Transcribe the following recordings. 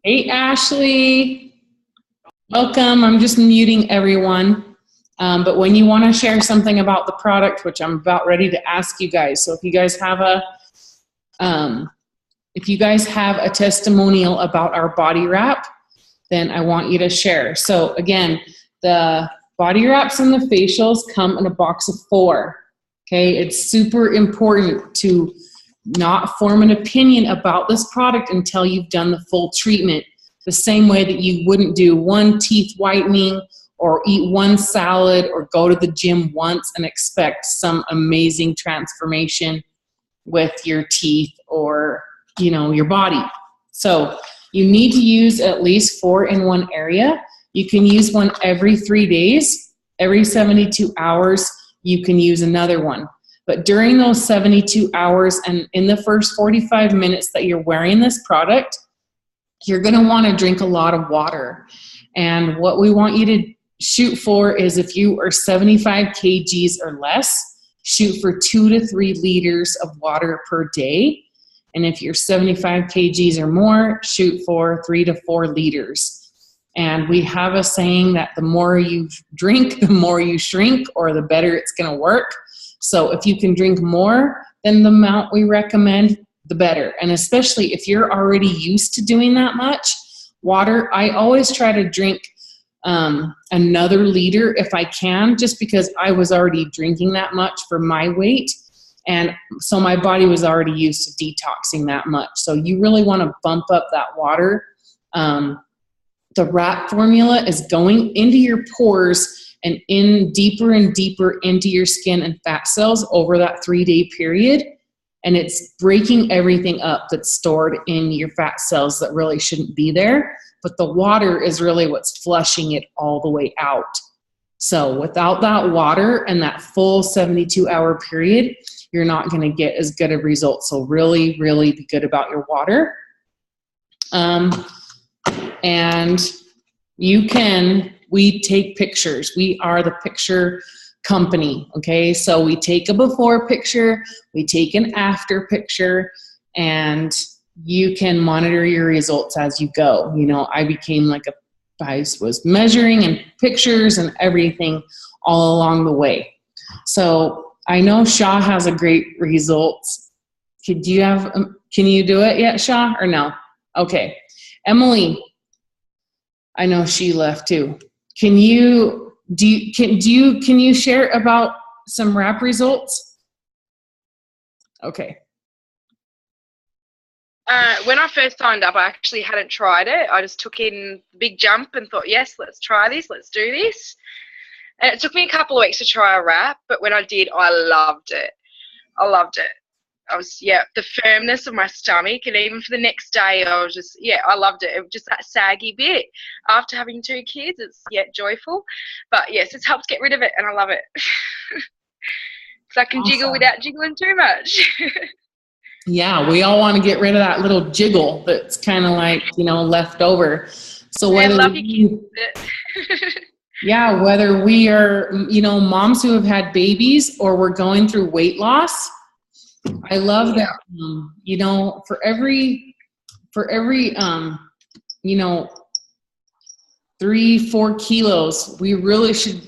Hey, Ashley. Welcome. I'm just muting everyone. But when you want to share something about the product, which I'm about ready to ask you guys. So if you guys have a testimonial about our body wrap, then I want you to share. So again, the body wraps and the facials come in a box of 4. Okay, it's super important to not form an opinion about this product until you've done the full treatment. The same way that you wouldn't do one teeth whitening or eat one salad or go to the gym once and expect some amazing transformation with your teeth or, your body. So you need to use at least 4 in one area. You can use one every 3 days. Every 72 hours, you can use another one. But during those 72 hours and in the first 45 minutes that you're wearing this product, you're going to want to drink a lot of water. And what we want you to shoot for is, if you are 75 kgs or less, shoot for 2 to 3 liters of water per day. And if you're 75 kgs or more, shoot for 3 to 4 liters. And we have a saying that the more you drink, the more you shrink, or the better it's going to work. So if you can drink more than the amount we recommend, the better. And especially if you're already used to doing that much water, I always try to drink another liter if I can, just because I was already drinking that much for my weight. And so my body was already used to detoxing that much. So you really want to bump up that water. The wrap formula is going into your pores and in deeper and deeper into your skin and fat cells over that 3-day period. And it's breaking everything up that's stored in your fat cells that really shouldn't be there. But the water is really what's flushing it all the way out. So without that water and that full 72-hour period, you're not going to get as good of results. So really, really be good about your water. And we take pictures. We are the picture company, okay? So we take a before picture, we take an after picture, and you can monitor your results as you go. I became I was measuring and pictures and everything all along the way. So I know Shaw has a great results. Can you do it yet, Shaw, or no? Okay. Emily, I know she left too. Can you share about some wrap results? Okay. When I first signed up, I actually hadn't tried it. I just took in the big jump and thought, yes, let's try this, let's do this. And it took me a couple of weeks to try a wrap, but when I did, I loved it. The firmness of my stomach, and even for the next day, I loved it. It was just that saggy bit after having 2 kids. It's joyful, but yes, it's helped get rid of it, and I love it. So I can Awesome. jiggle without jiggling too much. Yeah, we all want to get rid of that little jiggle that's kind of left over. So whether whether we are, moms who have had babies or we're going through weight loss, I love that, for every 3-4 kilos, we really should,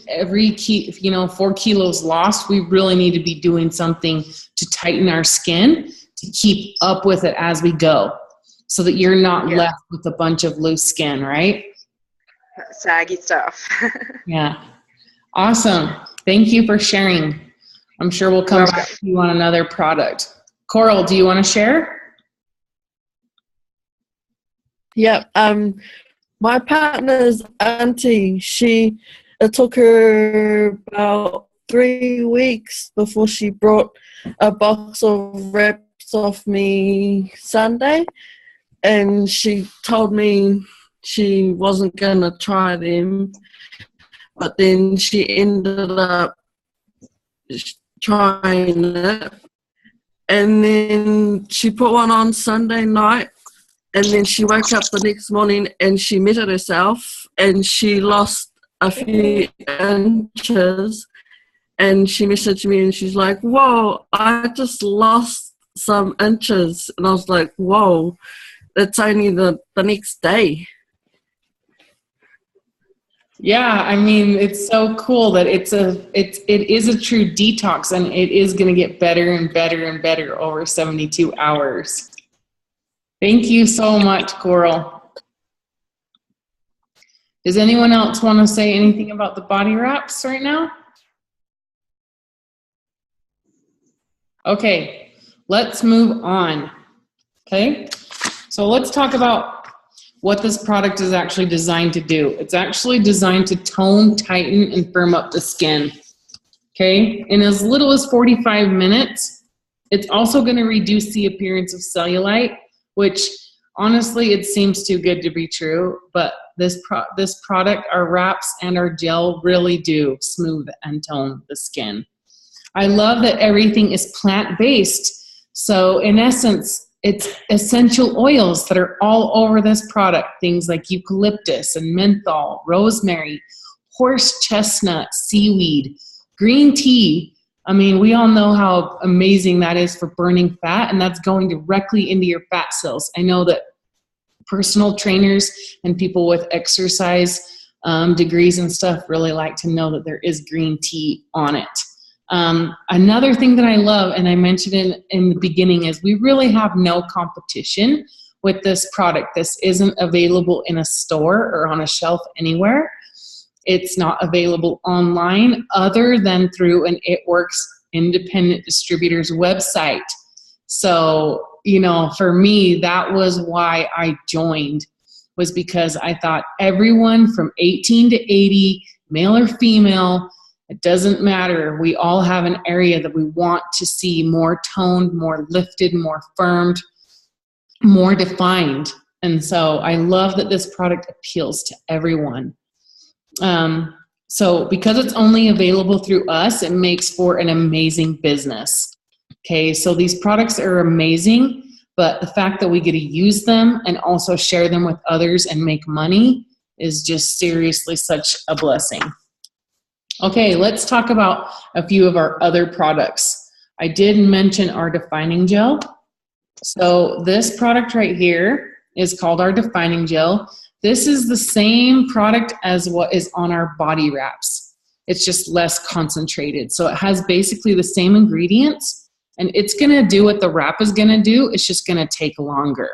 4 kilos lost, we really need to be doing something to tighten our skin to keep up with it as we go, so that you're not left with a bunch of loose skin, right? Saggy stuff. Yeah. Awesome. Thank you for sharing. I'm sure we'll come back to you on another product. Coral, do you want to share? Yeah. My partner's auntie, it took her about 3 weeks before she brought a box of wraps off me Sunday, and she told me she wasn't going to try them, but then she ended up trying it, and then she put one on Sunday night, and then she woke up the next morning and she measured herself and she lost a few inches, and she messaged me and she's like, whoa, I just lost some inches. And I was like, whoa, it's only the next day. Yeah, I mean, it's so cool that it is a true detox, and it is going to get better and better and better over 72 hours. Thank you so much, Coral. Does anyone else want to say anything about the body wraps right now? Okay, let's move on. Okay, so let's talk about what this product is actually designed to do. It's actually designed to tone, tighten, and firm up the skin. Okay, in as little as 45 minutes. It's also going to reduce the appearance of cellulite, which honestly, it seems too good to be true, but this product, our wraps and our gel, really do smooth and tone the skin. I love that everything is plant-based. So in essence, it's essential oils that are all over this product. Things like eucalyptus and menthol, rosemary, horse chestnut, seaweed, green tea. I mean, we all know how amazing that is for burning fat, and that's going directly into your fat cells. I know that personal trainers and people with exercise degrees and stuff really like to know that there is green tea on it. Another thing that I love, and I mentioned in the beginning, is we really have no competition with this product. This isn't available in a store or on a shelf anywhere. It's not available online other than through an It Works independent distributor's website. So, you know, for me, that was why I joined, was because I thought everyone from 18 to 80, male or female, it doesn't matter. We all have an area that we want to see more toned, more lifted, more firmed, more defined. And so I love that this product appeals to everyone. So because it's only available through us, it makes for an amazing business. Okay, so these products are amazing, but the fact that we get to use them and also share them with others and make money is just seriously such a blessing. Okay, let's talk about a few of our other products. I did mention our defining gel. So this product right here is called our defining gel. This is the same product as what is on our body wraps. It's just less concentrated. So it has basically the same ingredients, and it's gonna do what the wrap is gonna do. It's just gonna take longer.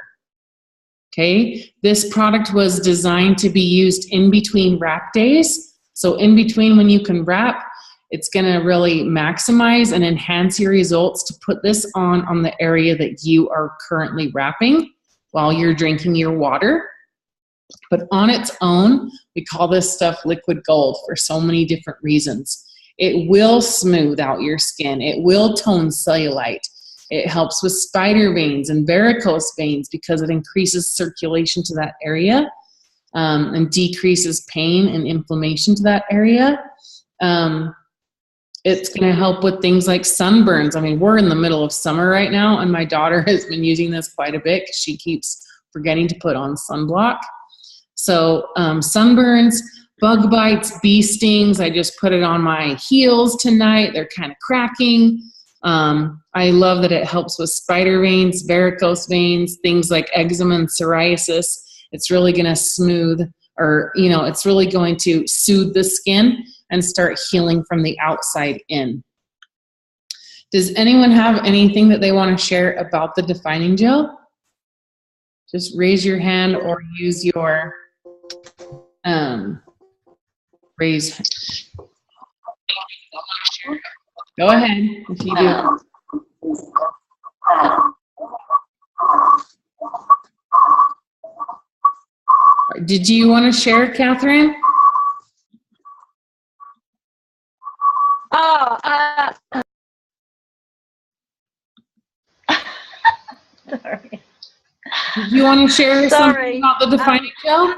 Okay, this product was designed to be used in between wrap days. So in between when you can wrap, it's gonna really maximize and enhance your results to put this on the area that you are currently wrapping while you're drinking your water. But on its own, we call this stuff liquid gold for so many different reasons. It will smooth out your skin. It will tone cellulite. It helps with spider veins and varicose veins because it increases circulation to that area. And decreases pain and inflammation to that area. It's going to help with things like sunburns. I mean, we're in the middle of summer right now, and my daughter has been using this quite a bit because she keeps forgetting to put on sunblock. So sunburns, bug bites, bee stings. I just put it on my heels tonight. They're kind of cracking. I love that it helps with spider veins, varicose veins, things like eczema and psoriasis. It's really going to smooth, or, you know, it's really going to soothe the skin and start healing from the outside in. Does anyone have anything that they want to share about the defining gel? Just raise your hand or use your raise. Go ahead if you do. Did you want to share, Catherine? Oh, sorry. Did you want to share something about the defining gel?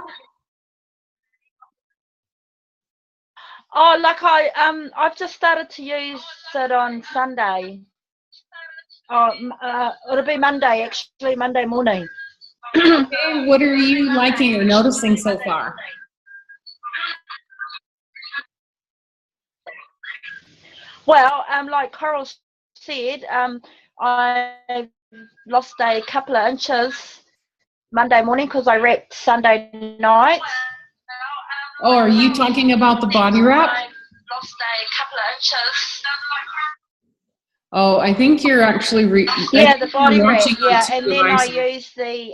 Oh, like I've just started to use it on Sunday. Oh, it'll be Monday, actually, Monday morning. Okay, what are you liking or noticing so far? Well, like Coral said, I've lost a couple of inches Monday morning because I wrapped Sunday night. Oh, are you talking about the body wrap? I lost a couple of inches. Oh, I think you're actually Yeah, the body wrap. watching on Yeah, two and then I devices. used the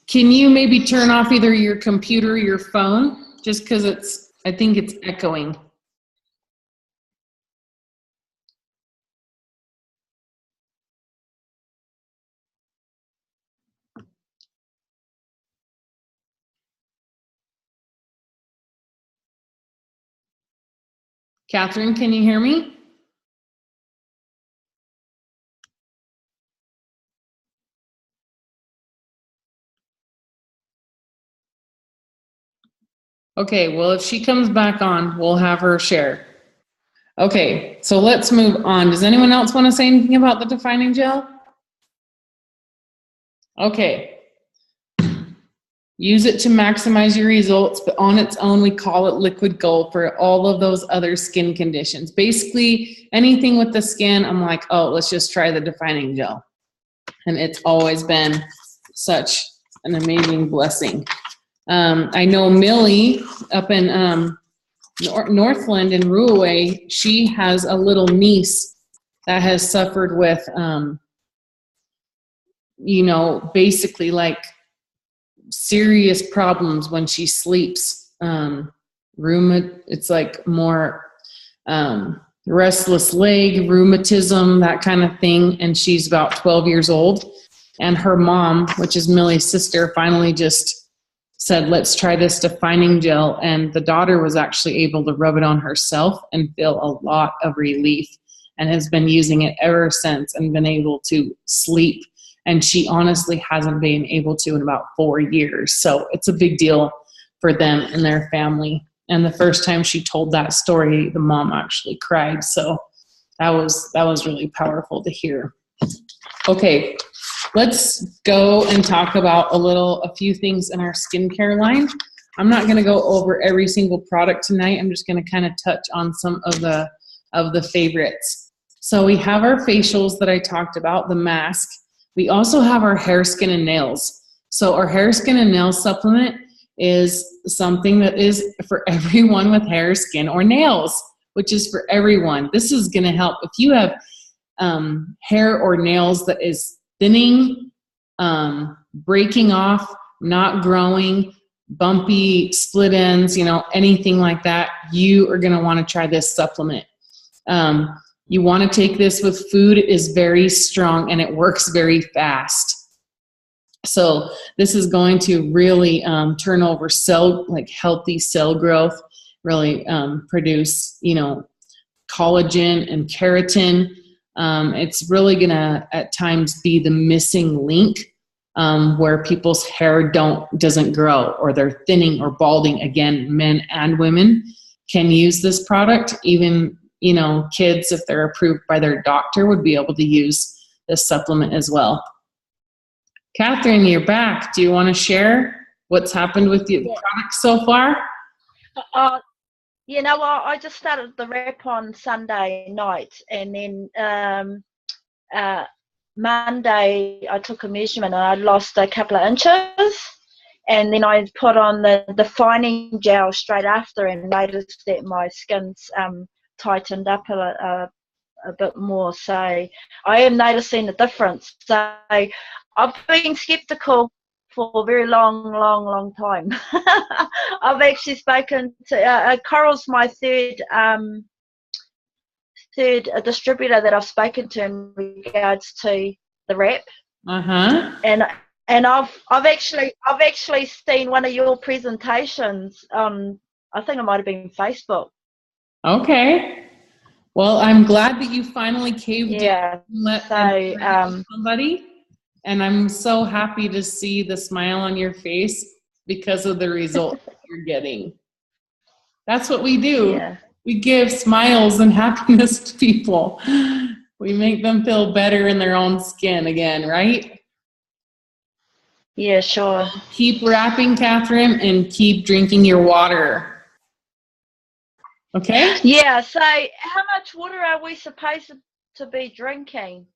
Can you maybe turn off either your computer or your phone? Just because I think it's echoing. Catherine, can you hear me? Okay, well, if she comes back on, we'll have her share. Okay, so let's move on. Does anyone else want to say anything about the defining gel? Okay. Use it to maximize your results, but on its own, we call it liquid gold for all of those other skin conditions. Basically, anything with the skin, I'm like, oh, let's just try the defining gel. And it's always been such an amazing blessing. I know Millie up in Northland in Ruaway, she has a little niece that has suffered with, basically like serious problems when she sleeps. It's like more restless leg, rheumatism, that kind of thing. And she's about 12 years old. And her mom, which is Millie's sister, finally just said, let's try this defining gel. And the daughter was actually able to rub it on herself and feel a lot of relief and has been using it ever since and been able to sleep. And she honestly hasn't been able to in about 4 years. So it's a big deal for them and their family. And the first time she told that story, the mom actually cried. So that was really powerful to hear. Okay, let's go and talk about a few things in our skincare line. I'm not going to go over every single product tonight. I'm just going to kind of touch on some of the favorites. So we have our facials that I talked about, the mask. We also have our hair, skin, and nails. So our hair, skin, and nail supplement is something that is for everyone with hair, skin, or nails, which is for everyone. This is going to help if you have hair or nails that is thinning, breaking off, not growing, bumpy, split ends, anything like that. You are going to want to try this supplement. You want to take this with food. It is very strong and it works very fast. So this is going to really turn over healthy cell growth, really produce, collagen and keratin. It's really going to at times be the missing link where people's hair doesn't grow or they're thinning or balding. Again, men and women can use this product. Even kids, if they're approved by their doctor, would be able to use this supplement as well. Catherine, you're back. Do you want to share what's happened with the product so far? I just started the wrap on Sunday night, and then Monday I took a measurement and I lost a couple of inches, and then I put on the defining gel straight after and noticed that my skin's tightened up a bit more. So I am noticing a difference. So I've been skeptical for a very long time. I've actually spoken to Coral's my third distributor that I've spoken to in regards to the wrap. And I've actually seen one of your presentations on, I think it might have been Facebook. Okay. Well, I'm glad that you finally caved in and let somebody. And I'm so happy to see the smile on your face because of the result you're getting. That's what we do. Yeah. We give smiles and happiness to people. We make them feel better in their own skin again, right? Yeah, sure. Keep wrapping, Catherine, and keep drinking your water. Okay? Yeah, so how much water are we supposed to be drinking?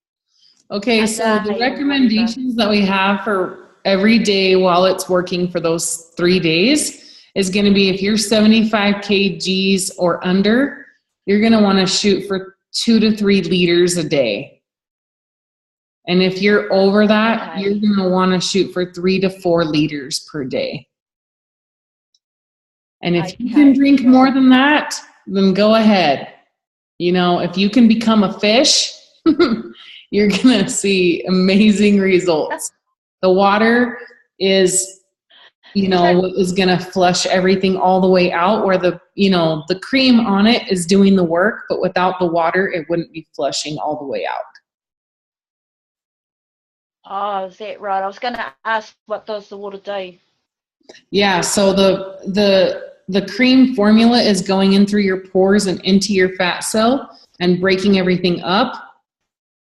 Okay, A so the day or whatever. recommendations that we have for every day while it's working for those 3 days is going to be if you're 75 kgs or under, you're going to want to shoot for 2 to 3 liters a day. And if you're over that, Okay. you're going to want to shoot for 3 to 4 liters per day. And if you can Okay, drink sure. more than that, then go ahead. You know, if you can become a fish, you're going to see amazing results. The water is, you know, what is going to flush everything all the way out, where the, you know, the cream on it is doing the work, but without the water, it wouldn't be flushing all the way out. Oh, is that right? I was going to ask, what does the water do? Yeah, so the cream formula is going in through your pores and into your fat cell and breaking everything up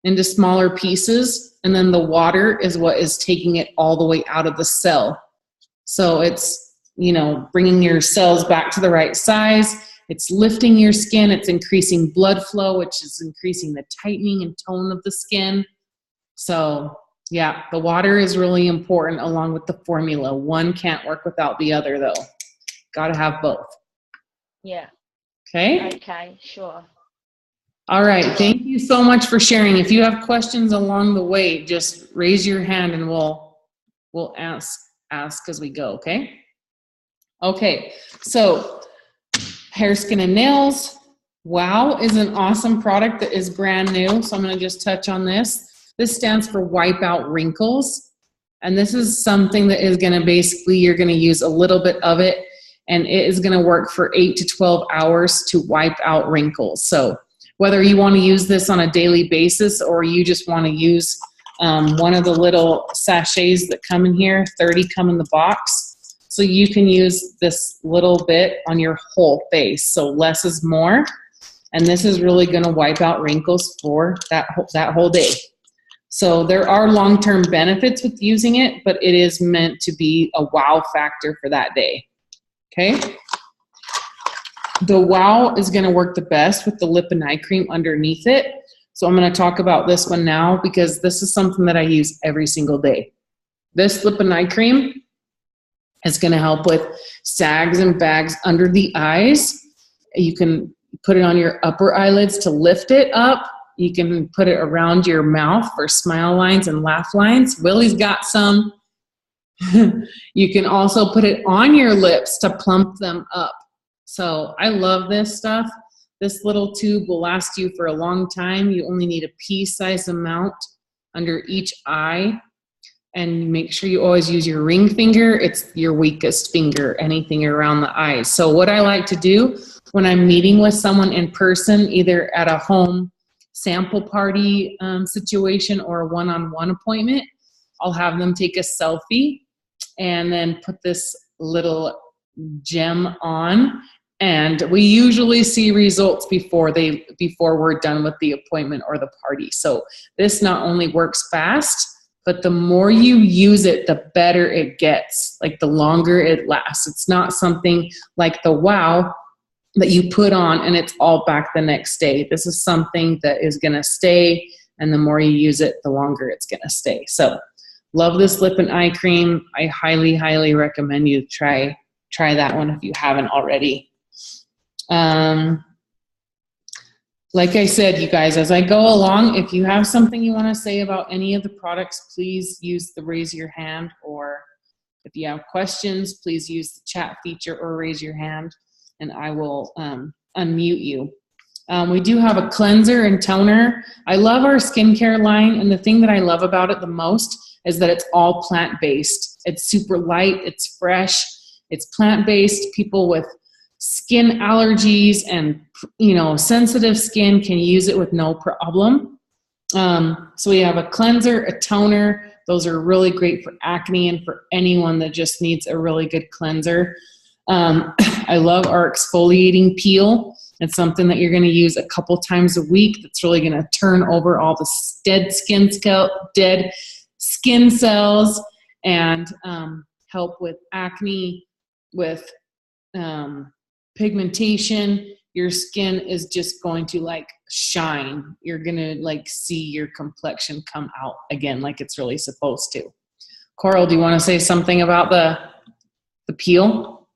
into smaller pieces, and then the water is what is taking it all the way out of the cell. So it's, you know, bringing your cells back to the right size. It's lifting your skin. It's increasing blood flow, which is increasing the tightening and tone of the skin. So yeah, the water is really important along with the formula. One can't work without the other though. Got to have both. Yeah. Okay? Okay, sure. All right. Thank you so much for sharing. If you have questions along the way, just raise your hand and we'll ask as we go, okay? Okay. So, hair, skin, and nails. Wow is an awesome product that is brand new. So I'm going to just touch on this. This stands for Wipe Out Wrinkles. And this is something that is going to basically, you're going to use a little bit of it, and it is going to work for 8 to 12 hours to wipe out wrinkles. So whether you want to use this on a daily basis or you just want to use one of the little sachets that come in here, 30 come in the box. So you can use this little bit on your whole face. So less is more. And this is really going to wipe out wrinkles for that whole day. So there are long-term benefits with using it, but it is meant to be a wow factor for that day. Okay? The wow is going to work the best with the lip and eye cream underneath it. So I'm going to talk about this one now because this is something that I use every single day. This lip and eye cream is going to help with sags and bags under the eyes. You can put it on your upper eyelids to lift it up. You can put it around your mouth for smile lines and laugh lines. Willie's got some. You can also put it on your lips to plump them up. So I love this stuff. This little tube will last you for a long time. You only need a pea-sized amount under each eye. And make sure you always use your ring finger. It's your weakest finger, anything around the eyes. So what I like to do when I'm meeting with someone in person, either at a home sample party situation or a one-on-one appointment, I'll have them take a selfie and then put this little gem on. And we usually see results before we're done with the appointment or the party. So this not only works fast, but the more you use it, the better it gets, like the longer it lasts. It's not something like the wow that you put on and it's all back the next day. This is something that is going to stay, and the more you use it, the longer it's going to stay. So love this lip and eye cream. I highly, highly recommend you try that one if you haven't already. Like I said, you guys, as I go along, if you have something you want to say about any of the products, please use the raise your hand, or if you have questions, please use the chat feature or raise your hand and I will unmute you. We do have a cleanser and toner. I love our skincare line, and the thing that I love about it the most is that it's all plant-based. It's super light, it's fresh, it's plant-based. People with skin allergies and, you know, sensitive skin can use it with no problem. So we have a cleanser, a toner. Those are really great for acne and for anyone that just needs a really good cleanser. I love our exfoliating peel. It's something that you're going to use a couple times a week. That's really going to turn over all the dead skin cells and help with acne, with pigmentation. your skin is just going to like shine. You're going to like see your complexion come out again like it's really supposed to. Coral, do you want to say something about the peel?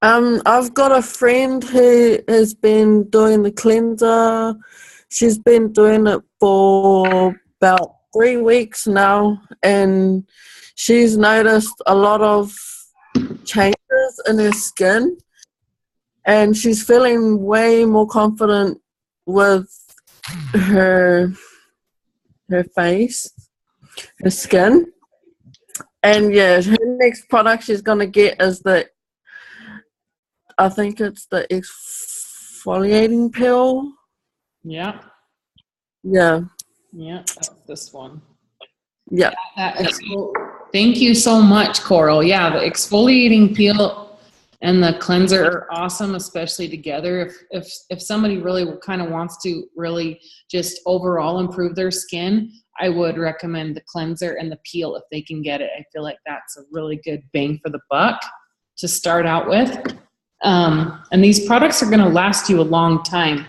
I've got a friend who has been doing the cleanser. She's been doing it for about 3 weeks now, and she's noticed a lot of changes in her skin, and she's feeling way more confident with her face, her skin. And yeah, her next product she's going to get is I think it's the exfoliating peel. Yeah. Yeah. Yeah, that's this one. Yeah. Thank you so much, Coral. Yeah, the exfoliating peel and the cleanser are awesome, especially together. If somebody really kind of wants to really just overall improve their skin, I would recommend the cleanser and the peel if they can get it. I feel like that's a really good bang for the buck to start out with. And these products are going to last you a long time.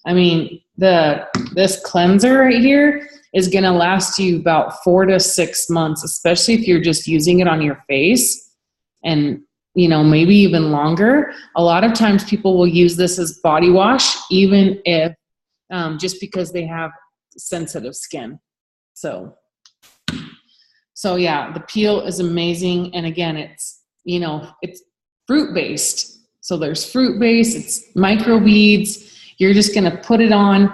I mean, this cleanser right here is going to last you about 4 to 6 months, especially if you're just using it on your face, and maybe even longer. A lot of times people will use this as body wash, even if just because they have sensitive skin. So yeah, the peel is amazing. And again, it's fruit based. So there's fruit based, it's microbeads. You're just going to put it on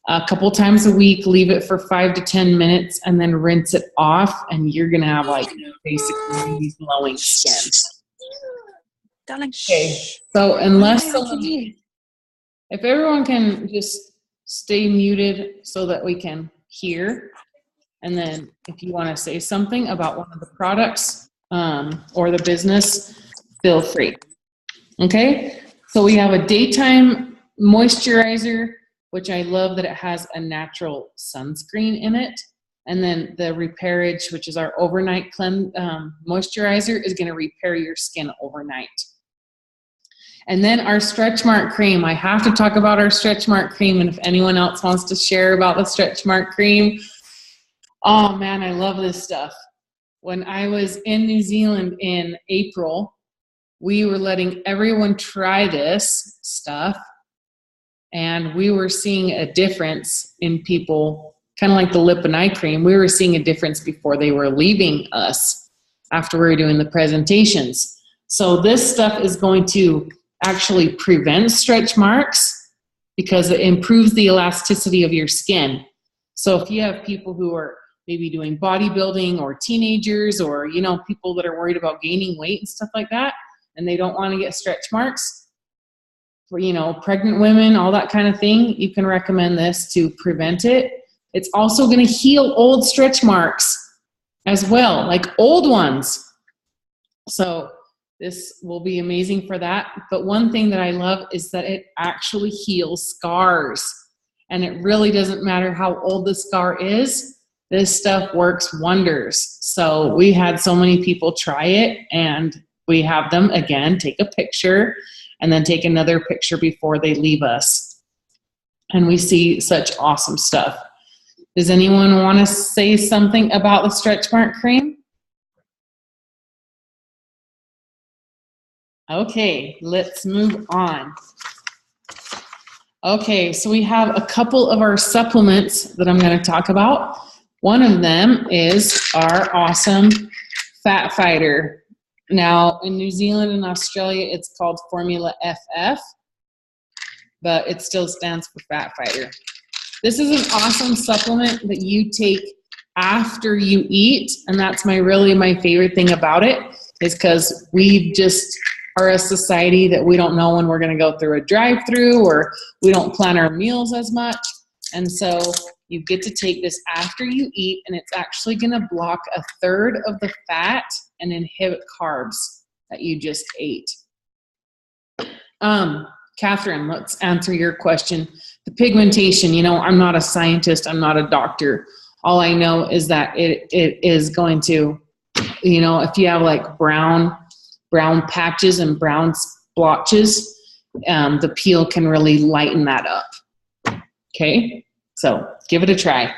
a couple times a week, leave it for 5 to 10 minutes, and then rinse it off, and you're going to have like basically glowing skin. Darling, Okay, so if everyone can just stay muted so that we can hear, and then if you want to say something about one of the products or the business, feel free. Okay, so we have a daytime moisturizer, which I love that it has a natural sunscreen in it. And then the Repairage, which is our overnight moisturizer, is going to repair your skin overnight. And then our Stretch Mark cream. I have to talk about our Stretch Mark cream, and if anyone else wants to share about the Stretch Mark cream, oh man, I love this stuff. When I was in New Zealand in April, we were letting everyone try this stuff, and we were seeing a difference in people, kind of like the lip and eye cream. We were seeing a difference before they were leaving us after we were doing the presentations. So this stuff is going to actually prevent stretch marks because it improves the elasticity of your skin. So if you have people who are maybe doing bodybuilding, or teenagers, or people that are worried about gaining weight and stuff like that, and they don't want to get stretch marks, for pregnant women, all that kind of thing, you can recommend this to prevent it. It's also going to heal old stretch marks as well, like old ones. So this will be amazing for that. But one thing that I love is that it actually heals scars. And it really doesn't matter how old the scar is. This stuff works wonders. So we had so many people try it, and we have them, again, take a picture and then take another picture before they leave us. And we see such awesome stuff. Does anyone want to say something about the Stretch Mark cream? Okay, let's move on. Okay, so we have a couple of our supplements that I'm going to talk about. One of them is our awesome Fat Fighter. Now, in New Zealand and Australia, it's called Formula FF, but it still stands for Fat Fighter. This is an awesome supplement that you take after you eat, and that's my favorite thing about it, is because we just are a society that we don't know when we're going to go through a drive-through, or we don't plan our meals as much. And so you get to take this after you eat, and it's actually going to block 1/3 of the fat and inhibit carbs that you just ate. Catherine, let's answer your question. The pigmentation, I'm not a scientist, I'm not a doctor. All I know is that it is going to, if you have like brown patches and brown splotches, the peel can really lighten that up. Okay, so give it a try.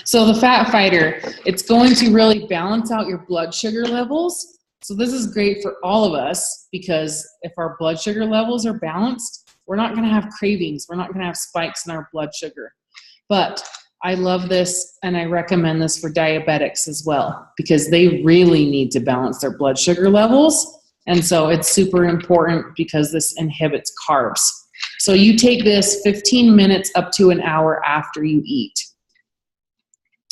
So the Fat Fighter, it's going to really balance out your blood sugar levels. So this is great for all of us because if our blood sugar levels are balanced, we're not going to have cravings. We're not going to have spikes in our blood sugar. But I love this and I recommend this for diabetics as well because they really need to balance their blood sugar levels. And so it's super important because this inhibits carbs. So you take this 15 minutes up to an hour after you eat.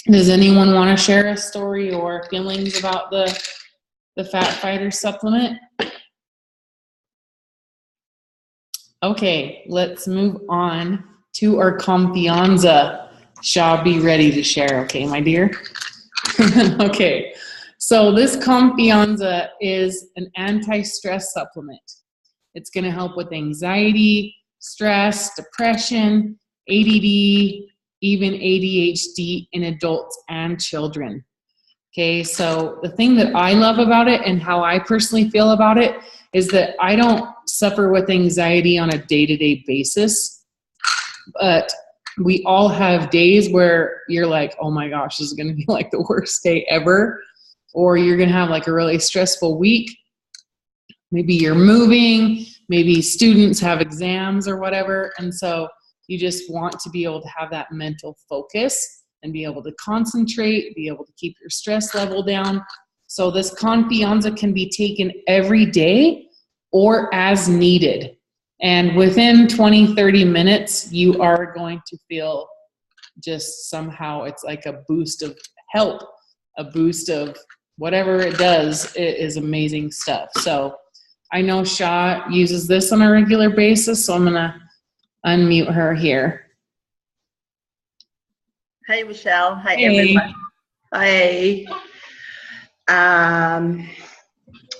Does anyone want to share a story or feelings about the Fat Fighter supplement? Okay, let's move on to our Confianza. Shall be ready to share, okay, my dear? Okay, so this Confianza is an anti-stress supplement. It's going to help with anxiety, stress, depression, ADD, even ADHD in adults and children. Okay, so the thing that I love about it and how I personally feel about it is that I don't suffer with anxiety on a day-to-day basis, but we all have days where you're like, oh my gosh, this is going to be like the worst day ever, or you're going to have like a really stressful week. Maybe you're moving, maybe students have exams or whatever, and so you just want to be able to have that mental focus and be able to concentrate, be able to keep your stress level down. So this Confianza can be taken every day or as needed. And within 20, 30 minutes, you are going to feel just somehow it's like a boost of help, a boost of whatever it does. It is amazing stuff. So I know Shah uses this on a regular basis, so I'm going to unmute her here. Hey, Michelle. Hi, everyone. Hi.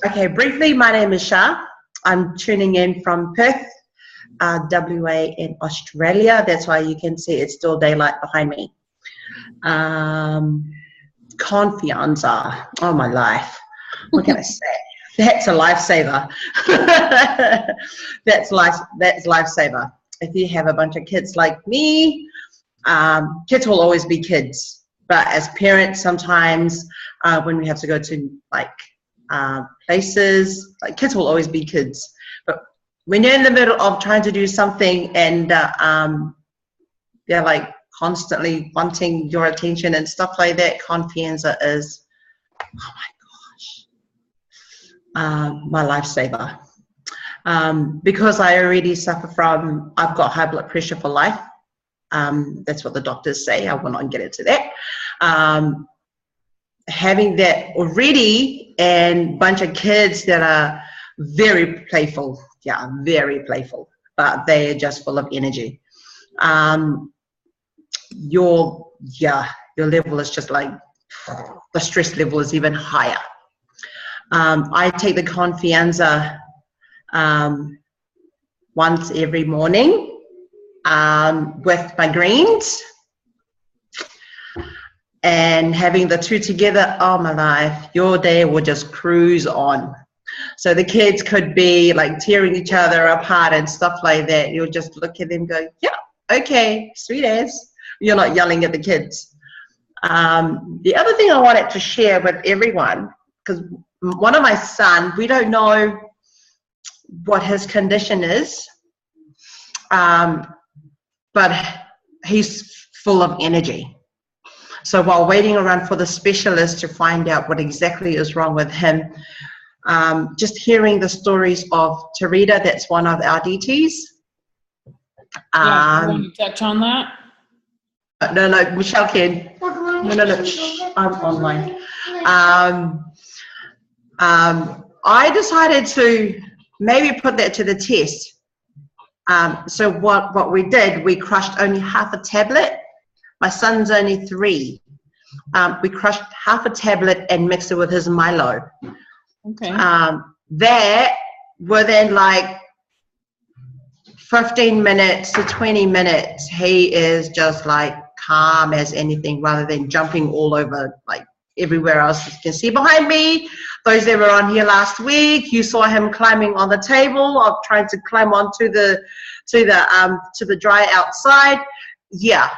Okay, briefly, my name is Shah. I'm tuning in from Perth, WA in Australia. That's why you can see it's still daylight behind me. Confianza. Oh, my life. What can I say? That's a lifesaver. That's lifesaver. If you have a bunch of kids like me, kids will always be kids. But as parents, sometimes when we have to go to like places, like kids will always be kids. But when you're in the middle of trying to do something and they're like constantly wanting your attention and stuff like that, Confianza is, oh my gosh, my lifesaver. Because I already suffer from, I've got high blood pressure for life. That's what the doctors say. I will not get into that. Having that already and bunch of kids that are very playful, very playful, but they are just full of energy. Your level is just like, the stress level is even higher. I take the Confianza once every morning with my greens, and having the two together, oh my life, your day will just cruise on. So the kids could be like tearing each other apart and stuff like that. You'll just look at them and go, yeah, okay, sweet as. You're not yelling at the kids. The other thing I wanted to share with everyone, because one of my sons, we don't know what his condition is, but he's full of energy. So while waiting around for the specialist to find out what exactly is wrong with him, just hearing the stories of Tarita, that's one of our DTs. You want to touch on that? No, Michelle can. No, shh, I'm online. I decided to maybe put that to the test. So what we did, we crushed only half a tablet. My son's only 3. We crushed half a tablet and mixed it with his Milo. Okay. That within like 15 minutes to 20 minutes, he is just like calm as anything rather than jumping all over like everywhere else. You can see behind me, those that were on here last week, you saw him climbing on the table, of trying to climb onto the dry outside. Yeah,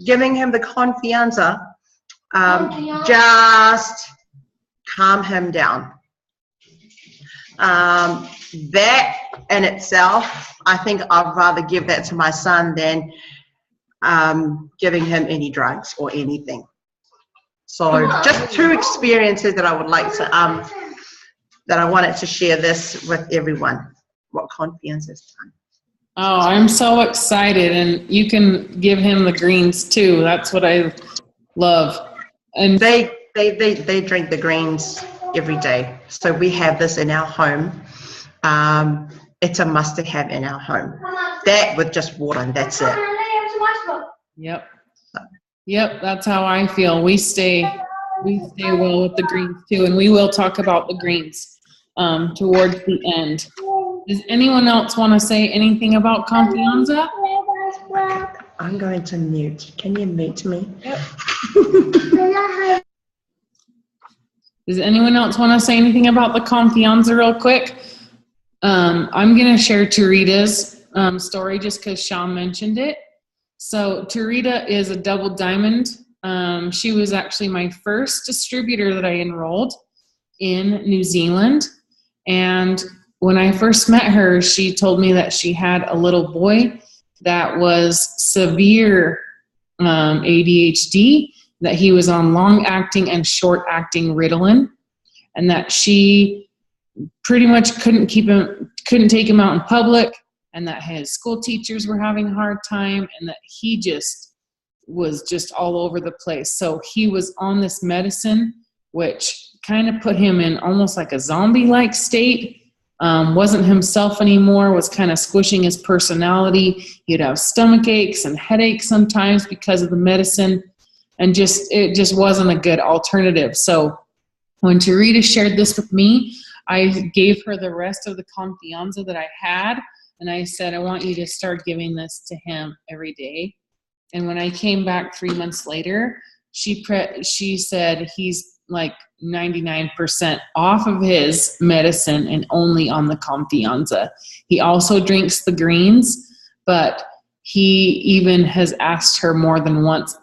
giving him the confianza, just calm him down. That in itself, I think I'd rather give that to my son than giving him any drugs or anything. So just two experiences that I would like to that I wanted to share this with everyone. What confiance is done. Oh, I'm so excited, and you can give him the greens too. That's what I love. And they drink the greens every day. So we have this in our home. It's a must-have in our home. That with just water, and that's it. Yep, that's how I feel. We stay well with the greens too, and we will talk about the greens towards the end. Does anyone else want to say anything about Confianza? I'm going to mute. Can you mute me? Yep. Does anyone else want to say anything about the Confianza real quick? I'm going to share Tarita's story just because Sean mentioned it. So Tarita is a double diamond. She was actually my first distributor that I enrolled in New Zealand. And when I first met her, she told me that she had a little boy that was severe ADHD, that he was on long-acting and short-acting Ritalin, and that she pretty much couldn't take him out in public, and that his school teachers were having a hard time, and that he just was just all over the place. So he was on this medicine, which kind of put him in almost like a zombie-like state. Wasn't himself anymore, was kind of squishing his personality. He'd have stomach aches and headaches sometimes because of the medicine, and it just wasn't a good alternative. So when Tarita shared this with me, I gave her the rest of the Confianza that I had, and I said, I want you to start giving this to him every day. And when I came back 3 months later, she said he's like 99% off of his medicine and only on the Confianza. He also drinks the greens, but he even has asked her more than once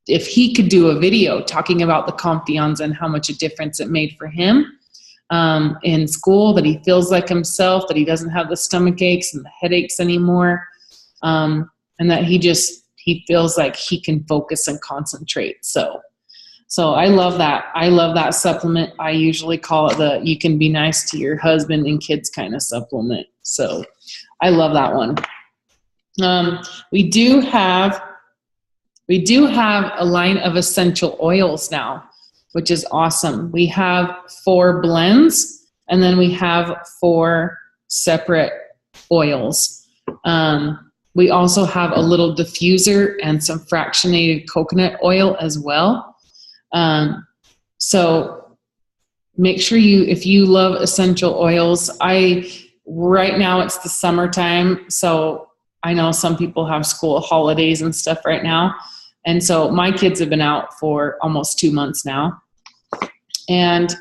if he could do a video talking about the Confianza and how much a difference it made for him in school, that he feels like himself, that he doesn't have the stomach aches and the headaches anymore, and that he feels like he can focus and concentrate. So I love that. I love that supplement. I usually call it the you can be nice to your husband and kids kind of supplement. So I love that one. We do have a line of essential oils now, which is awesome. We have 4 blends, and then we have 4 separate oils. We also have a little diffuser and some fractionated coconut oil as well. So make sure if you love essential oils, right now it's the summertime, so I know some people have school holidays and stuff right now. And so my kids have been out for almost 2 months now. And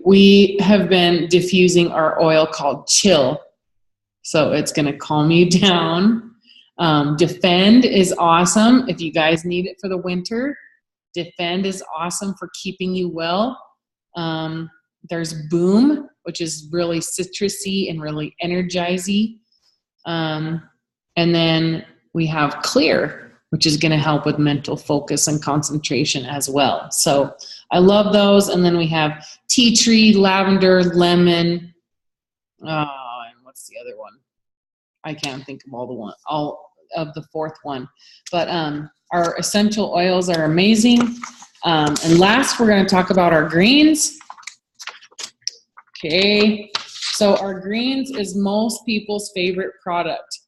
we have been diffusing our oil called Chill. So it's going to calm you down. Defend is awesome if you guys need it for the winter. Defend is awesome for keeping you well. There's Boom, which is really citrusy and really energizing. And then we have Clear, which is going to help with mental focus and concentration as well. So I love those. And then we have tea tree, lavender, lemon. And what's the other one? I can't think of all of the 4th one. But our essential oils are amazing. And last, we're going to talk about our greens. Okay. So our greens is most people's favorite product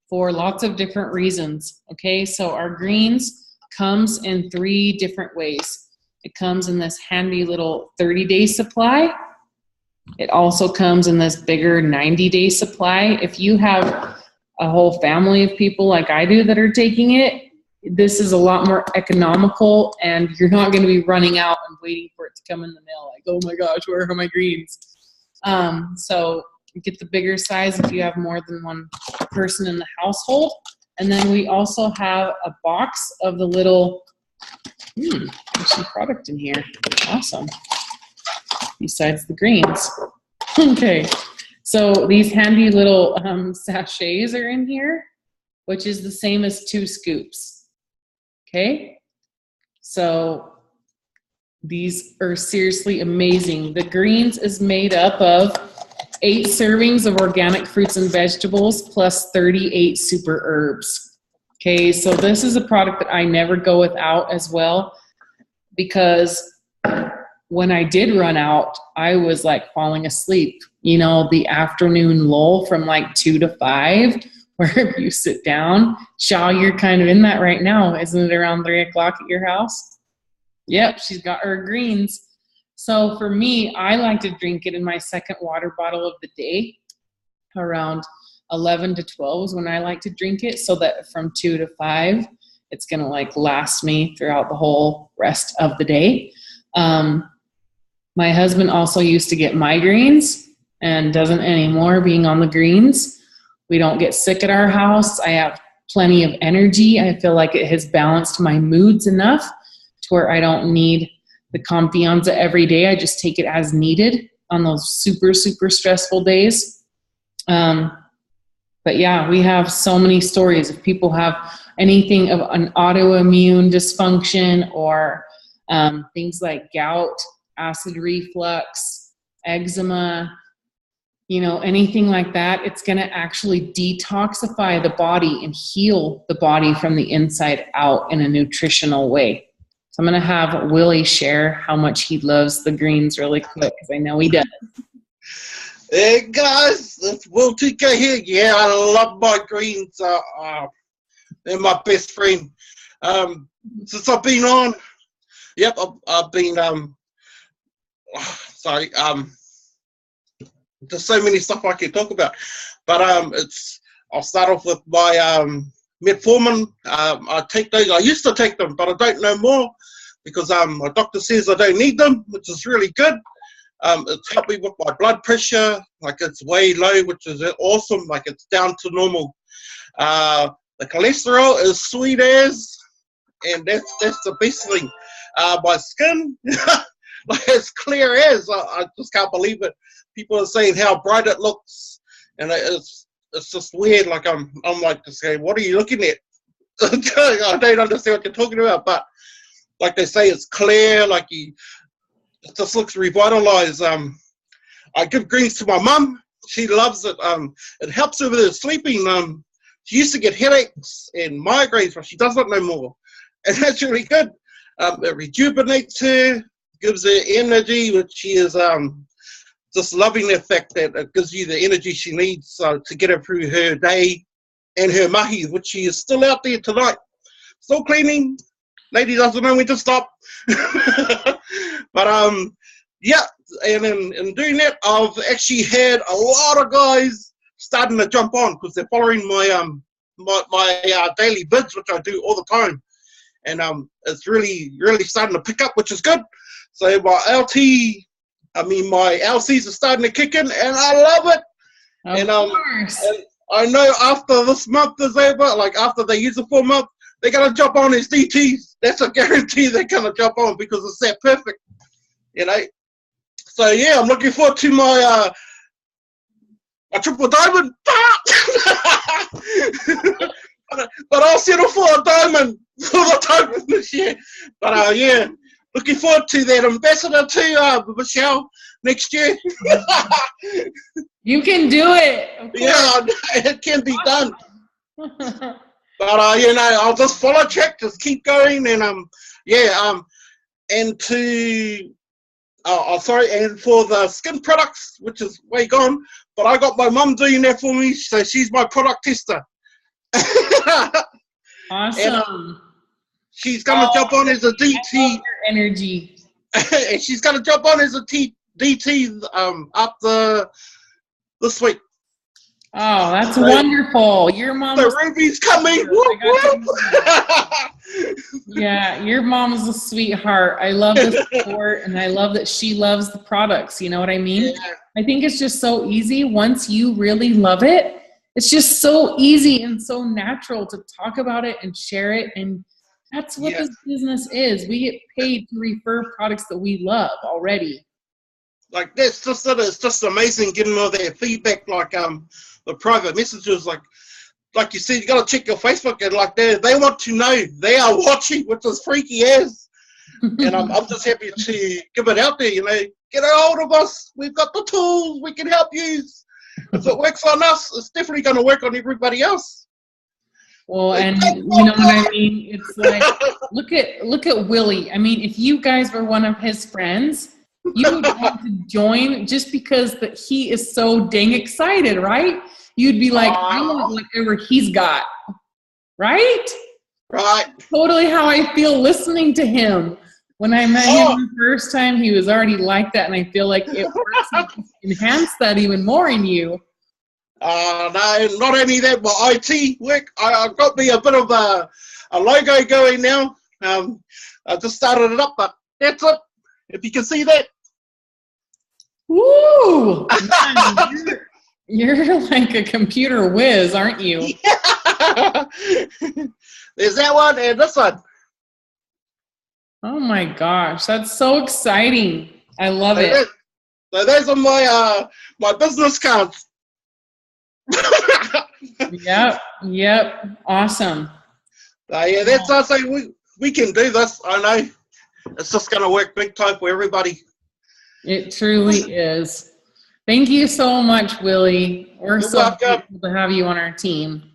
for lots of different reasons. Okay. So our greens comes in 3 different ways. It comes in this handy little 30-day supply. It also comes in this bigger 90-day supply. If you have a whole family of people like I do that are taking it, this is a lot more economical, and you're not going to be running out and waiting for it to come in the mail. Like, oh my gosh, where are my greens? So get the bigger size if you have more than one person in the household. And then we also have a box of the little, there's some product in here. Awesome. Besides the greens. Okay. So these handy little sachets are in here, which is the same as 2 scoops. Okay. So these are seriously amazing. The greens is made up of 8 servings of organic fruits and vegetables plus 38 super herbs. Okay, so this is a product that I never go without as well, because when I did run out, I was like falling asleep. You know, the afternoon lull from like 2 to 5, where if you sit down, Shaw, you're kind of in that right now. Isn't it around 3 o'clock at your house? Yep, she's got her greens. So for me, I like to drink it in my second water bottle of the day. Around 11 to 12 is when I like to drink it, so that from 2 to 5, it's going to like last me throughout the whole rest of the day. My husband also used to get migraines and doesn't anymore, being on the greens. We don't get sick at our house. I have plenty of energy. I feel like it has balanced my moods enough to where I don't need the Confianza every day. I just take it as needed on those super, super stressful days. But yeah, we have so many stories. If people have anything of an autoimmune dysfunction or things like gout, acid reflux, eczema, you know, anything like that, it's going to actually detoxify the body and heal the body from the inside out in a nutritional way. So I'm going to have Willie share how much he loves the greens really quick, because I know he does. Hey guys, it's Will TK here. Yeah, I love my greens. They're my best friend. Since I've been on, yep, I've been there's so many stuff I can talk about, but I'll start off with my metformin. I take those. I used to take them, but I don't know more because my doctor says I don't need them, which is really good. It's helped me with my blood pressure. Like, it's way low, which is awesome. Like, it's down to normal. The cholesterol is sweet as, and that's the best thing. My skin, like, it's clear as. I just can't believe it. People are saying how bright it looks, and it's just weird. Like, I'm like to say, what are you looking at? I don't understand what you're talking about, but like they say, it's clear. Like, it just looks revitalized. I give greens to my mum. She loves it. It helps her with her sleeping. She used to get headaches and migraines, but she doesn't no more, and that's really good. It rejuvenates her, gives her energy, which she is just loving the fact that it gives you the energy she needs to get her through her day and her mahi, which she is still out there tonight. Still cleaning. Lady doesn't know when to stop. But yeah, and in doing that, I've actually had a lot of guys starting to jump on because they're following my my daily vids, which I do all the time, and it's really starting to pick up, which is good. So my LCs are starting to kick in, and I love it. Of course. And I know after this month is over, like after they use the full month, they're gonna jump on as DTs. That's a guarantee they're gonna jump on because it's that perfect, you know. So yeah, I'm looking forward to my triple diamond. But I'll settle for a diamond this year. But yeah, looking forward to that ambassador to Michelle next year. You can do it. Yeah, it can be done. But you know, I'll just follow track, just keep going, and and to and for the skin products, which is way gone, but I got my mum doing that for me, so she's my product tester. Awesome. And, she's gonna jump on as a DT. Energy. And she's gonna jump on as a DT after this week. Oh, that's wonderful. Your mom. The Ruby's coming. Whoop, whoop. Yeah, your mom's a sweetheart. I love the support, and I love that she loves the products. You know what I mean? Yeah. I think it's just so easy once you really love it. It's just so easy and so natural to talk about it and share it. And that's what this business is. We get paid to refer products that we love already. Like that's just it. It's just amazing getting all that feedback. Like the private messages, like you said, you got to check your Facebook, and like they want to know they are watching, which is freaky as. And I'm just happy to give it out there. You know, get a hold of us. We've got the tools. We can help you. If it works on us, it's definitely going to work on everybody else. Well, and you know what I mean? It's like, look at Willie. I mean, if you guys were one of his friends, you would want to join just because that he is so dang excited, right? You'd be like, I want whatever he's got, right? Right. Totally how I feel listening to him. When I met him the first time, he was already like that, and I feel like it enhanced that even more in you. No, not only that, but IT work. I got me a bit of a logo going now. I just started it up, but that's it. If you can see that. Woo! Man, you're like a computer whiz, aren't you? Yeah. There's that one and this one. Oh my gosh, that's so exciting. I love it. So those are my business cards. Yep. Awesome. Yeah, that's us. We can do this. I know. It's just going to work big time for everybody. It truly is. Thank you so much, Willie. We're so grateful to have you on our team.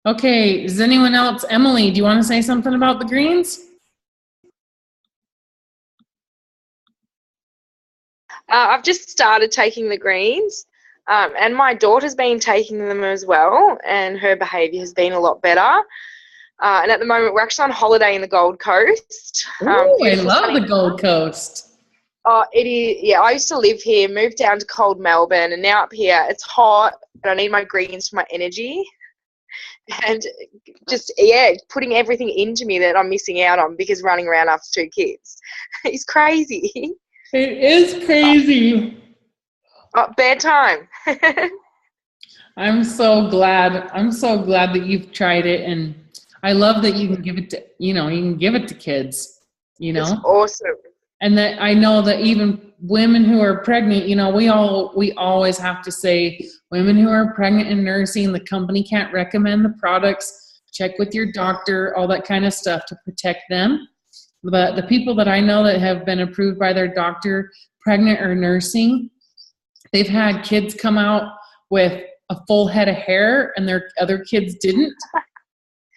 Okay, is anyone else? Emily, do you want to say something about the greens? I've just started taking the greens, and my daughter's been taking them as well, and her behaviour has been a lot better. And at the moment, we're actually on holiday in the Gold Coast. I love the Gold Coast. Oh, it is. Yeah, I used to live here, moved down to cold Melbourne, and now up here it's hot, and I need my greens for my energy. And just, putting everything into me that I'm missing out on because running around after 2 kids. It's crazy. It is crazy. Oh, bedtime. I'm so glad that you've tried it, and I love that you can give it to kids, It's awesome. And that I know that even women who are pregnant, we always have to say women who are pregnant and nursing, the company can't recommend the products, check with your doctor, all that kind of stuff to protect them. But the people that I know that have been approved by their doctor, pregnant or nursing, they've had kids come out with a full head of hair and their other kids didn't.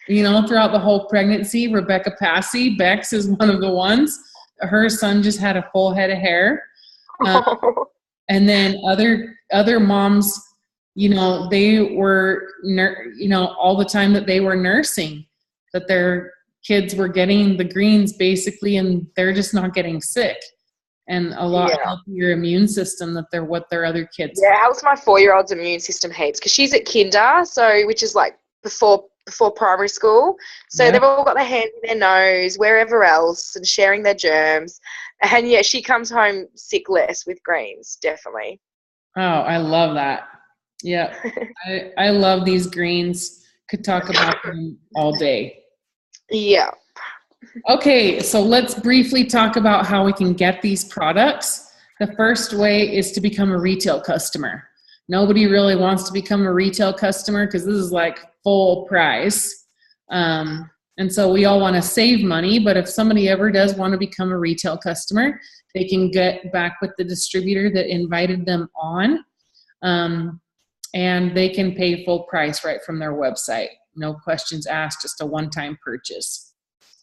Throughout the whole pregnancy, Rebecca Passy, Bex is one of the ones. Her son just had a full head of hair. And then other moms, they were, all the time that they were nursing, that their kids were getting the greens basically, and they're just not getting sick. And a lot healthier immune system what their other kids. Yeah, it helps my 4-year-old's immune system heaps because she's at kinder, which is like before primary school. So they've all got their hand in their nose, wherever else, and sharing their germs. And she comes home sick less with greens, definitely. Oh, I love that. Yeah. I love these greens. Could talk about them all day. Yeah. Okay, so let's briefly talk about how we can get these products. The first way is to become a retail customer. Nobody really wants to become a retail customer because this is like full price. And so we all want to save money, but if somebody ever does want to become a retail customer, they can get back with the distributor that invited them on, and they can pay full price right from their website. No questions asked, just a one-time purchase.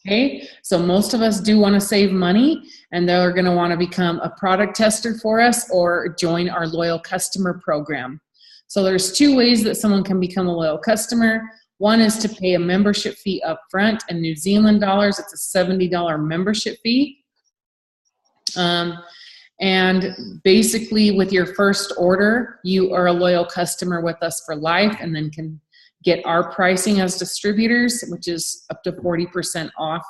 Okay, so most of us do want to save money, and they're going to want to become a product tester for us or join our loyal customer program. So there's 2 ways that someone can become a loyal customer. One is to pay a membership fee up front. In New Zealand dollars, it's a $70 membership fee. And basically with your first order, you are a loyal customer with us for life, and then can get our pricing as distributors, which is up to 40% off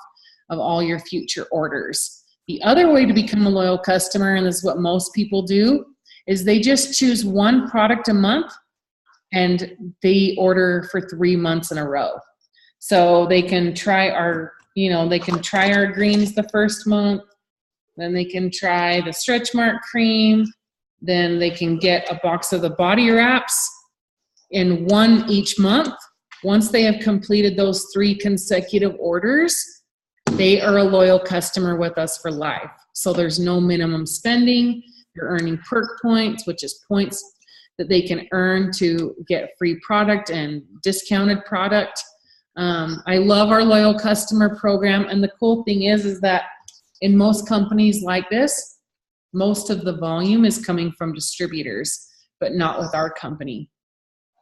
of all your future orders. The other way to become a loyal customer, and this is what most people do, is they just choose one product a month and they order for 3 months in a row. So they can try our, they can try our greens the first month, then they can try the Stretch Mark cream, then they can get a box of the body wraps in one each month. Once they have completed those 3 consecutive orders, they are a loyal customer with us for life. So there's no minimum spending. You're earning perk points, which is points that they can earn to get free product and discounted product. I love our loyal customer program. And the cool thing is that in most companies like this, most of the volume is coming from distributors, but not with our company.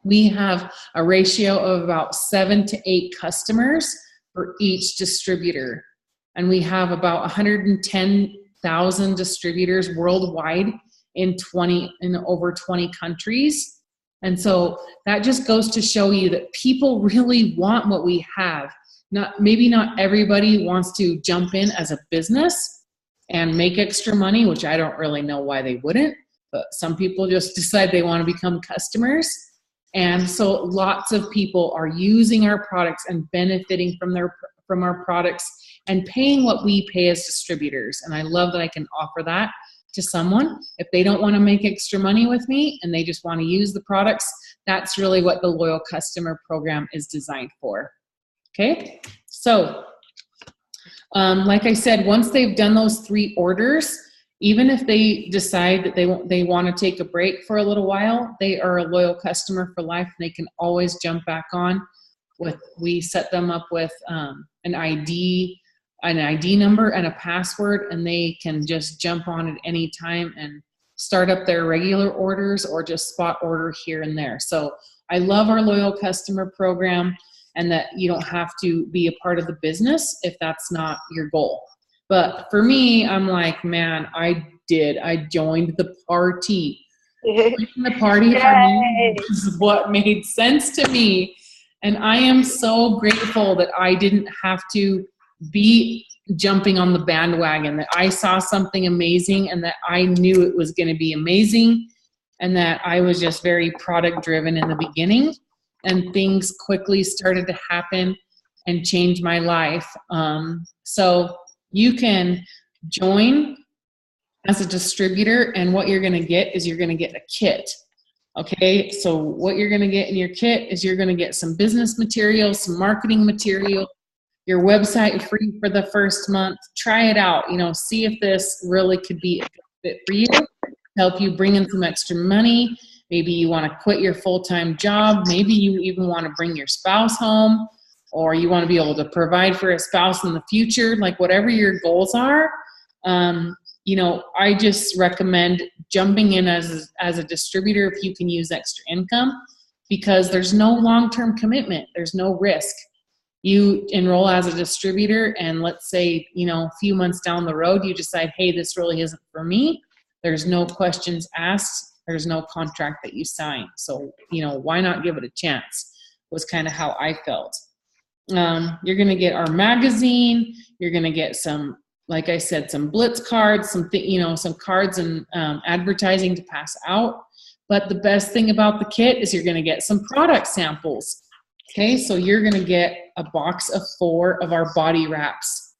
We have a ratio of about 7 to 8 customers for each distributor. And we have about 110,000 distributors worldwide in over 20 countries. And so that just goes to show you that people really want what we have. Maybe not everybody wants to jump in as a business and make extra money, which I don't really know why they wouldn't, but some people just decide they want to become customers. And so lots of people are using our products and benefiting from our products and paying what we pay as distributors. And I love that I can offer that to someone. If they don't want to make extra money with me and they just want to use the products, that's really what the loyal customer program is designed for. Okay, so like I said, once they've done those 3 orders, even if they decide that they want to take a break for a little while, they are a loyal customer for life. They can always jump back on. We set them up with an ID number and a password, and they can just jump on at any time and start up their regular orders or just spot order here and there. So I love our loyal customer program, and that you don't have to be a part of the business if that's not your goal. But for me, I'm like, man, I joined the party. Joining the party for me is what made sense to me. And I am so grateful that I didn't have to be jumping on the bandwagon, that I saw something amazing and that I knew it was going to be amazing, and that I was just very product driven in the beginning. And things quickly started to happen and change my life. So you can join as a distributor, and what you're going to get is you're going to get a kit. Okay, so what you're going to get in your kit is you're going to get some business material, some marketing material, your website free for the first month. Try it out. See if this really could be a good fit for you, help you bring in some extra money. Maybe you want to quit your full-time job. Maybe you even want to bring your spouse home, or you want to be able to provide for a spouse in the future. Like whatever your goals are, I just recommend jumping in as a distributor if you can use extra income, because there's no long-term commitment. There's no risk. You enroll as a distributor, and let's say, a few months down the road, you decide, hey, this really isn't for me. There's no questions asked. There's no contract that you sign. So, why not give it a chance? Was kind of how I felt. You're going to get our magazine. You're going to get some, like I said, some Blitz cards, some cards and advertising to pass out. But the best thing about the kit is you're going to get some product samples. Okay, so you're going to get a box of 4 of our body wraps.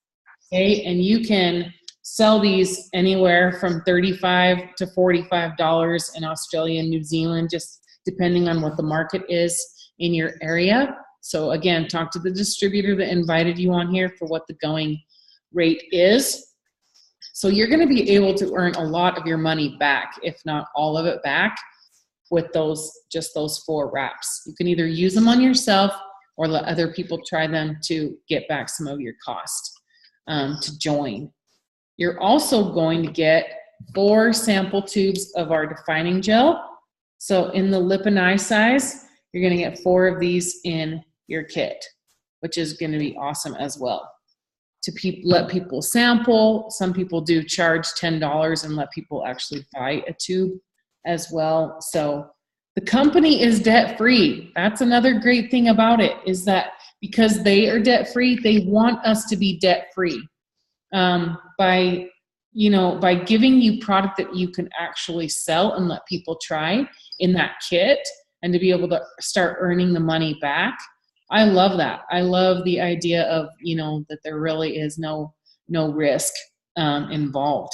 Okay, and you can sell these anywhere from $35 to $45 in Australia and New Zealand, just depending on what the market is in your area. So again, talk to the distributor that invited you on here for what the going rate is. So you're going to be able to earn a lot of your money back, if not all of it back, with just those 4 wraps. You can either use them on yourself or let other people try them to get back some of your cost to join. You're also going to get 4 sample tubes of our defining gel. So in the lip and eye size, you're going to get 4 of these in your kit, which is going to be awesome as well. to let people sample. Some people do charge $10 and let people actually buy a tube as well. So the company is debt-free. That's another great thing about it, is that because they are debt-free, they want us to be debt-free. By giving you product that you can actually sell and let people try in that kit, and to be able to start earning the money back. I love that. I love the idea of, that there really is no risk involved.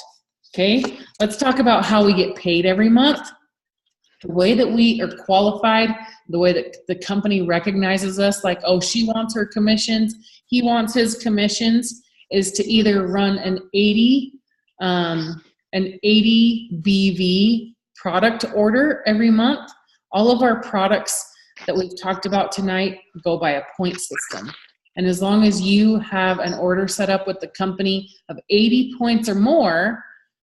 Okay, let's talk about how we get paid every month. The way that we are qualified, the way that the company recognizes us, like, oh, she wants her commissions, he wants his commissions, is to either run an 80 BV product order every month. All of our products that we've talked about tonight go by a point system. And as long as you have an order set up with the company of 80 points or more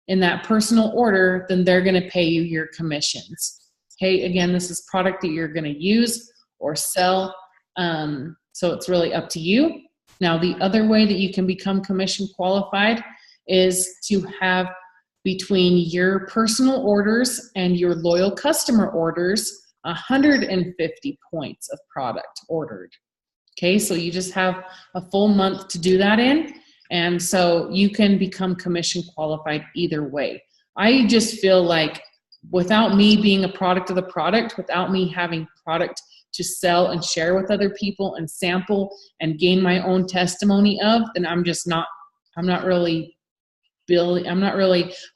in that personal order, then they're going to pay you your commissions. Okay, again, this is product that you're going to use or sell, so it's really up to you. Now, the other way that you can become commission qualified is to have between your personal orders and your loyal customer orders 150 points of product ordered. Okay, so you just have a full month to do that in, and so you can become commission qualified either way. I just feel like without me being a product of the product, without me having product to sell and share with other people and sample and gain my own testimony of, then I'm not really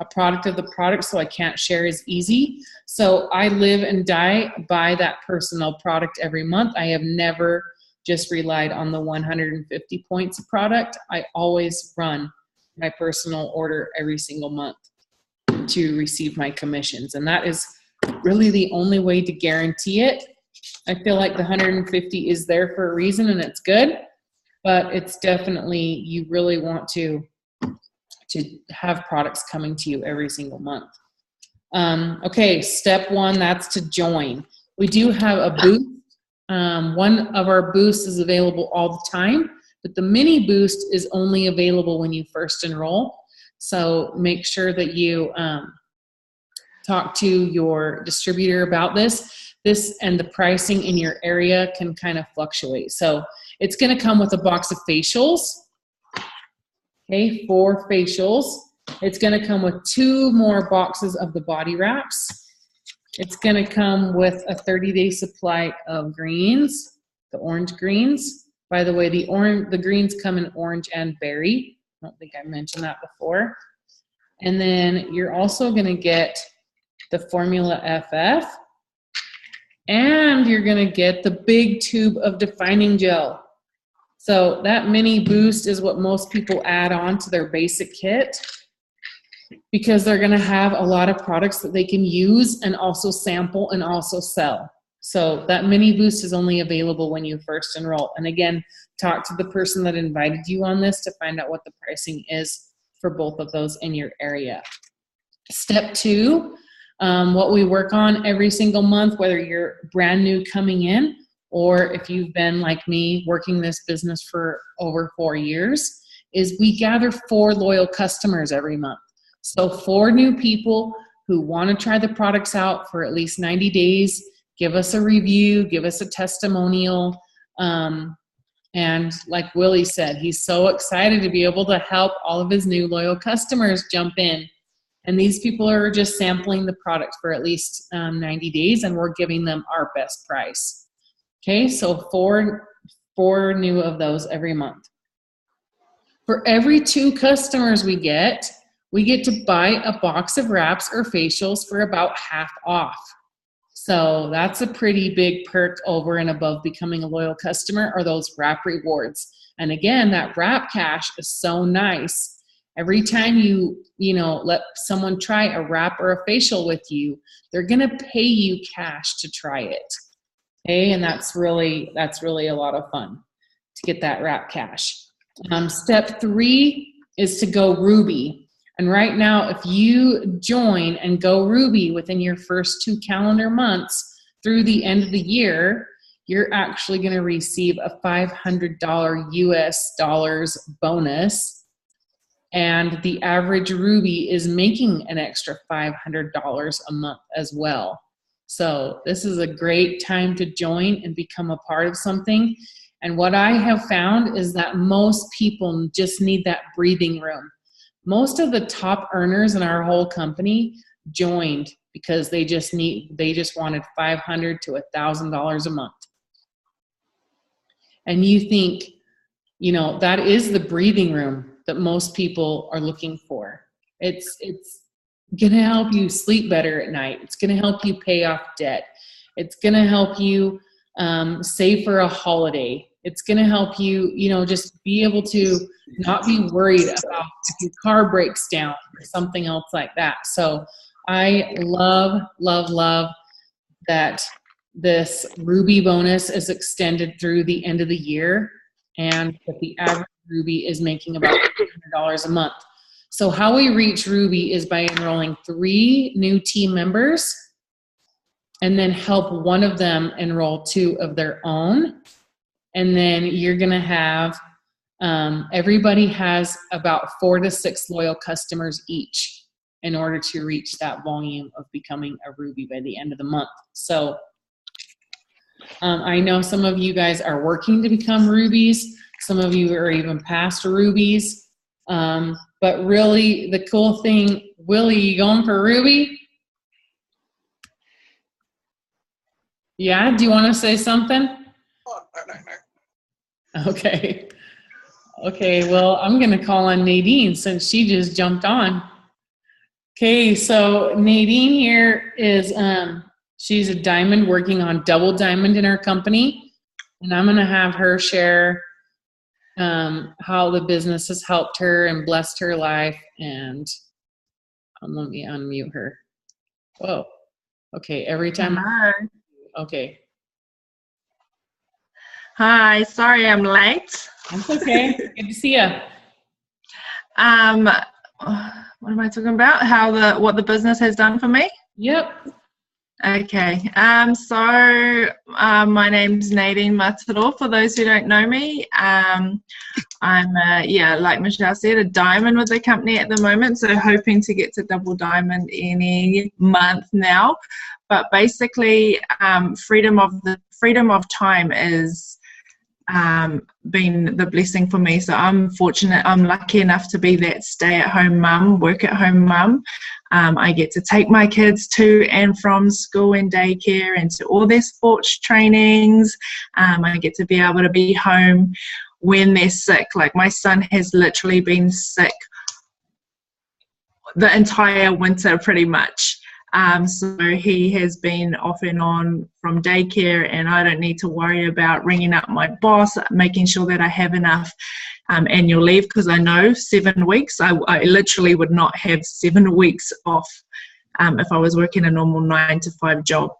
a product of the product, so I can't share as easy. So I live and die by that personal product every month. I have never just relied on the 150 points of product. I always run my personal order every single month to receive my commissions. And that is really the only way to guarantee it. I feel like the 150 is there for a reason, and it's good, but it's definitely, you really want to have products coming to you every single month. Okay, step one, that's to join. We do have a boost. One of our boosts is available all the time, but the mini boost is only available when you first enroll. So make sure that you talk to your distributor about this. This and the pricing in your area can kind of fluctuate. So it's going to come with a box of facials. Okay, 4 facials. It's going to come with 2 more boxes of the body wraps. It's going to come with a 30-day supply of greens, the orange greens. By the way, the greens come in orange and berry. I don't think I mentioned that before. And then you're also going to get the Formula FF, and you're going to get the big tube of defining gel. So that mini boost is what most people add on to their basic kit, because they're going to have a lot of products that they can use and also sample and also sell. So that mini boost is only available when you first enroll. And again, talk to the person that invited you on this to find out what the pricing is for both of those in your area. Step 2, what we work on every single month, whether you're brand new coming in or if you've been like me working this business for over 4 years, is we gather 4 loyal customers every month. So 4 new people who want to try the products out for at least 90 days, give us a review, give us a testimonial. And like Willie said, he's so excited to be able to help all of his new loyal customers jump in. And these people are just sampling the product for at least 90 days, and we're giving them our best price. Okay, so 4 new of those every month. For every 2 customers we get to buy a box of wraps or facials for about half off. So that's a pretty big perk over and above becoming a loyal customer, or those wrap rewards. And again, that wrap cash is so nice. Every time you let someone try a wrap or a facial with you, they're going to pay you cash to try it. Okay, and that's really a lot of fun to get that wrap cash. Step 3 is to go Ruby. And right now, if you join and go Ruby within your first 2 calendar months through the end of the year, you're actually going to receive a $500 US dollars bonus. And the average Ruby is making an extra $500 a month as well. So this is a great time to join and become a part of something. And what I have found is that most people just need that breathing room. Most of the top earners in our whole company joined because they just wanted $500 to $1,000 a month. And you think, you know, that is the breathing room that most people are looking for. It's going to help you sleep better at night. It's going to help you pay off debt. It's going to help you save for a holiday. It's going to help you, you know, just be able to not be worried about if your car breaks down or something else like that. So I love, love, love that this Ruby bonus is extended through the end of the year, and that the average Ruby is making about $100 a month. So how we reach Ruby is by enrolling 3 new team members and then help one of them enroll 2 of their own. And then you're going to have, everybody has about 4 to 6 loyal customers each in order to reach that volume of becoming a Ruby by the end of the month. So I know some of you guys are working to become Rubies. Some of you are even past Rubies. But really the cool thing, Willie, you going for Ruby? Yeah, do you want to say something? Okay. Okay, well, I'm going to call on Nadine since she just jumped on. Okay, so Nadine here is, she's a diamond working on double diamond in our company. And I'm going to have her share how the business has helped her and blessed her life. And let me unmute her. Whoa. Okay, every time. Hi. Okay. Hi, sorry I'm late. That's okay. Good to see you. What am I talking about? What the business has done for me? Yep. Okay. My name's Nadine Matador, for those who don't know me. I'm, like Michelle said, a diamond with the company at the moment, so hoping to get to double diamond any month now. But basically, freedom of time is been the blessing for me. So I'm lucky enough to be that stay-at-home mum, work-at-home mum. I get to take my kids to and from school and daycare and to all their sports trainings. I get to be able to be home when they're sick. Like my son has literally been sick the entire winter pretty much. So he has been off and on from daycare, and I don't need to worry about ringing up my boss, making sure that I have enough annual leave, because I know 7 weeks, I literally would not have 7 weeks off if I was working a normal 9-to-5 job.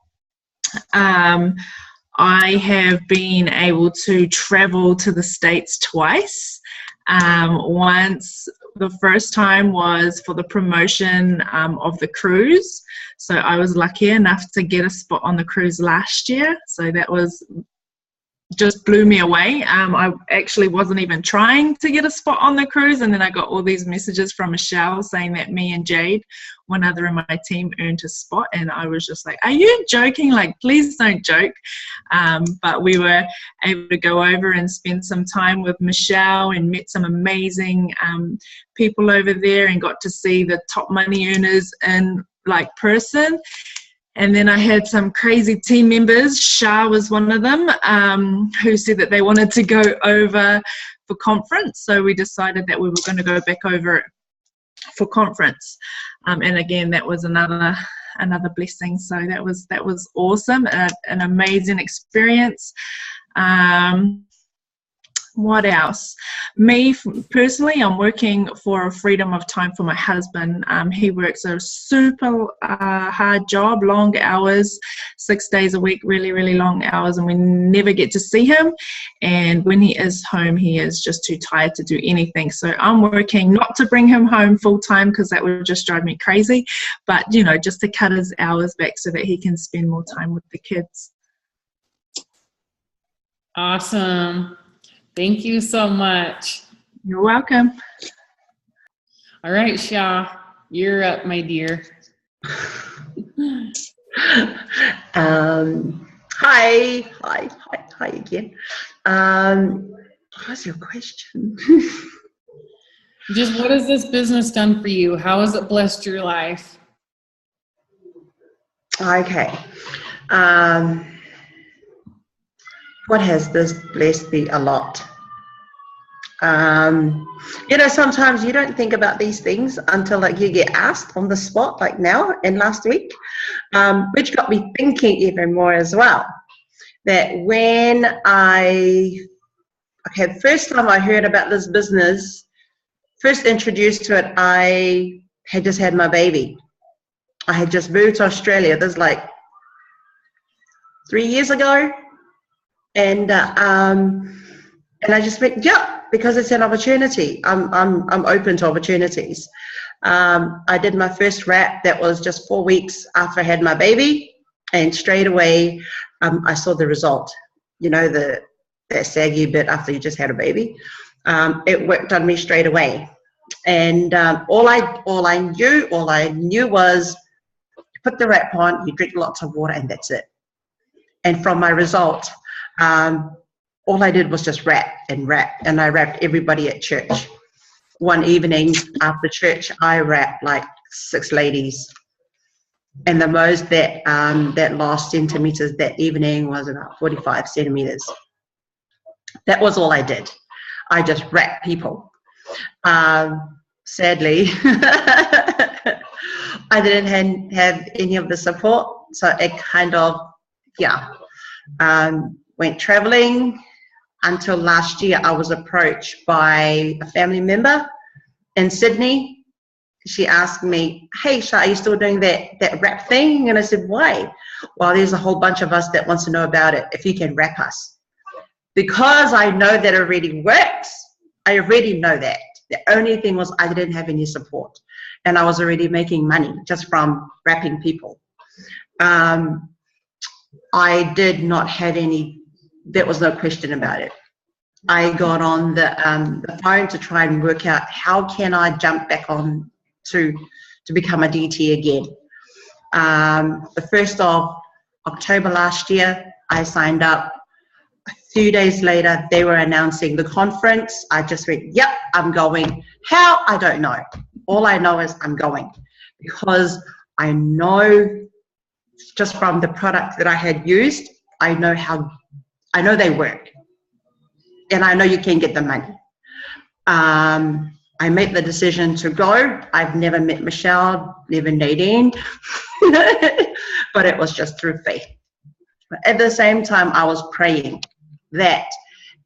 I have been able to travel to the States twice. Once, the first time was for the promotion of the cruise. So I was lucky enough to get a spot on the cruise last year. So that was just blew me away. I actually wasn't even trying to get a spot on the cruise, and then I got all these messages from Michelle saying that me and Jade, one other in my team, earned a spot, and I was just like, are you joking? Like, please don't joke. But we were able to go over and spend some time with Michelle and met some amazing people over there and got to see the top money earners in like person. And then I had some crazy team members, Shah was one of them, who said that they wanted to go over for conference. So we decided that we were going to go back over for conference. And again, that was another blessing. So that was awesome, an amazing experience. What else? Me personally, I'm working for a freedom of time for my husband. He works a super hard job, long hours, 6 days a week, really, really long hours, and we never get to see him. And when he is home, he is just too tired to do anything. So I'm working not to bring him home full time, because that would just drive me crazy, but just to cut his hours back so that he can spend more time with the kids. Awesome. Thank you so much. You're welcome. All right, Shah, you're up, my dear. Hi again. What's your question? Just what has this business done for you? How has it blessed your life? Okay. What has this blessed me a lot? Sometimes you don't think about these things until like you get asked on the spot, like now and last week, which got me thinking even more as well. That when first time I heard about this business, first introduced to it, I had just had my baby. I had just moved to Australia. This was like 3 years ago, and I just went, yeah, because it's an opportunity. I'm open to opportunities. I did my first wrap. That was just 4 weeks after I had my baby, and straight away I saw the result. You know, that saggy bit after you just had a baby. It worked on me straight away, and all I knew was you put the wrap on, you drink lots of water, and that's it. And from my result, all I did was just wrap, and I wrapped everybody at church. One evening after church, I wrapped like 6 ladies, and the most that lost centimeters that evening was about 45 centimeters. That was all I did. I just wrapped people. Sadly, I didn't have any of the support, so it kind of, went traveling. Until last year, I was approached by a family member in Sydney. She asked me, hey, Shah, are you still doing that wrap thing? And I said, why? Well, there's a whole bunch of us that wants to know about it, if you can wrap us. Because I know that it already works, I already know that. The only thing was I didn't have any support, and I was already making money just from wrapping people. I did not have any. There was no question about it. I got on the phone to try and work out how can I jump back on to become a DT again. The 1st of October last year, I signed up. A few days later, they were announcing the conference. I just went, yep, I'm going. How? I don't know. All I know is I'm going, because I know just from the product that I had used, I know they work, and I know you can get the money. I made the decision to go. I've never met Michelle, never Nadine, but it was just through faith. But at the same time, I was praying that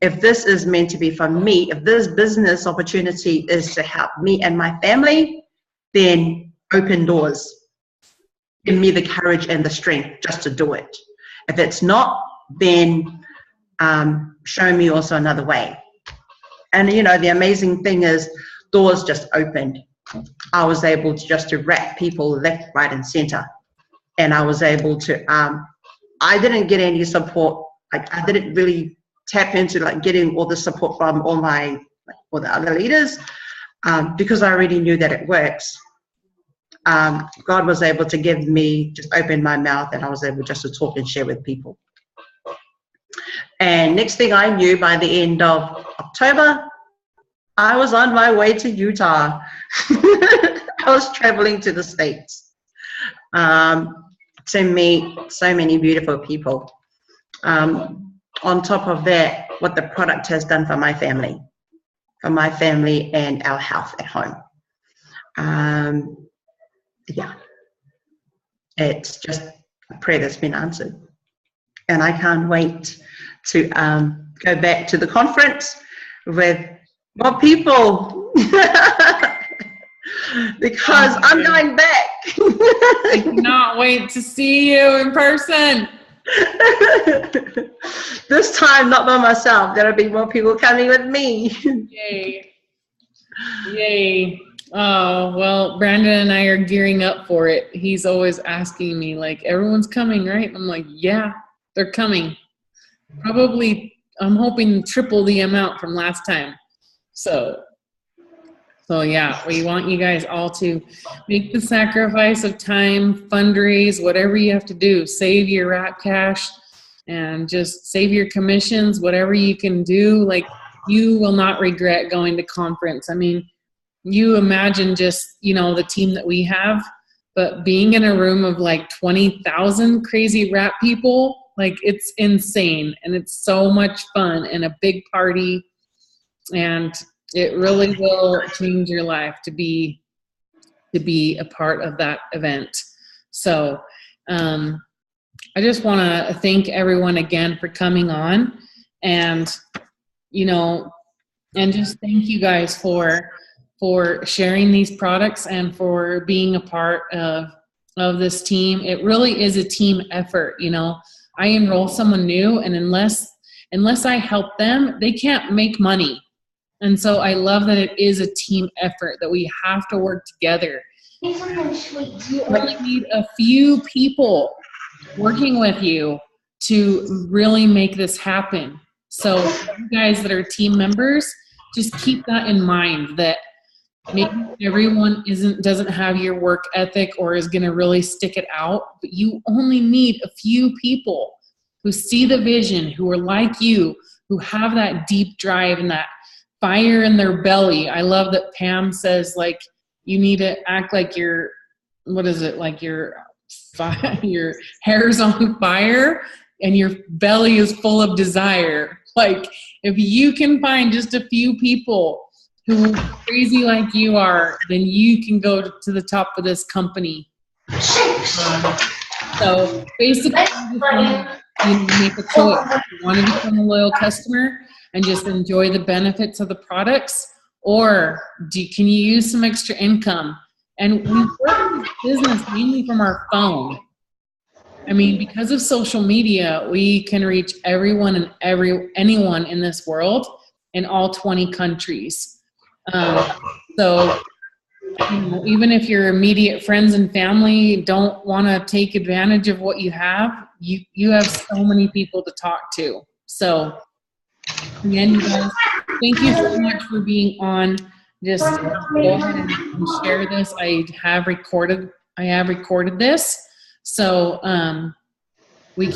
if this is meant to be for me, if this business opportunity is to help me and my family, then open doors. Give me the courage and the strength just to do it. If it's not, then show me also another way. And the amazing thing is doors just opened. I was able to wrap people left, right, and center. And I was able to, I didn't get any support. Like, I didn't really tap into getting all the support from all the other leaders, because I already knew that it works. God was able to give me, just open my mouth, and I was able just to talk and share with people. And next thing I knew, by the end of October, I was on my way to Utah. I was traveling to the States to meet so many beautiful people. On top of that, what the product has done for my family and our health at home. It's just a prayer that's been answered. And I can't wait to go back to the conference with more people because I'm going back. I cannot wait to see you in person. This time, not by myself. There'll be more people coming with me. Yay. Yay. Oh, well, Brandon and I are gearing up for it. He's always asking me, everyone's coming, right? I'm like, yeah, they're coming. Probably I'm hoping triple the amount from last time. So yeah, we want you guys all to make the sacrifice of time, fundraise, whatever you have to do, save your wrap cash and just save your commissions, whatever you can do. Like, you will not regret going to conference. I mean, you imagine just, you know, the team that we have, but being in a room of like 20,000 crazy wrap people, like, it's insane, and it's so much fun and a big party, and it really will change your life to be a part of that event. So I just want to thank everyone again for coming on, and, you know, and just thank you guys for sharing these products and for being a part of this team. It really is a team effort. You know, I enroll someone new, and unless I help them, they can't make money. And so I love that it is a team effort, that we have to work together. You really need a few people working with you to really make this happen. So you guys that are team members, just keep that in mind, that maybe everyone doesn't have your work ethic or is going to really stick it out, but you only need a few people who see the vision, who are like you, who have that deep drive and that fire in their belly. I love that Pam says, like, you need to act like your hair's on fire and your belly is full of desire. Like, if you can find just a few people who are crazy like you are, then you can go to the top of this company. So basically, you make a choice. You want to become a loyal customer and just enjoy the benefits of the products, or can you use some extra income? And we work in this business mainly from our phone. I mean, because of social media, we can reach everyone and anyone in this world in all 20 countries. So, you know, even if your immediate friends and family don't want to take advantage of what you have, you have so many people to talk to. So again, you guys, thank you so much for being on. Just go ahead and share this. I have recorded this, so we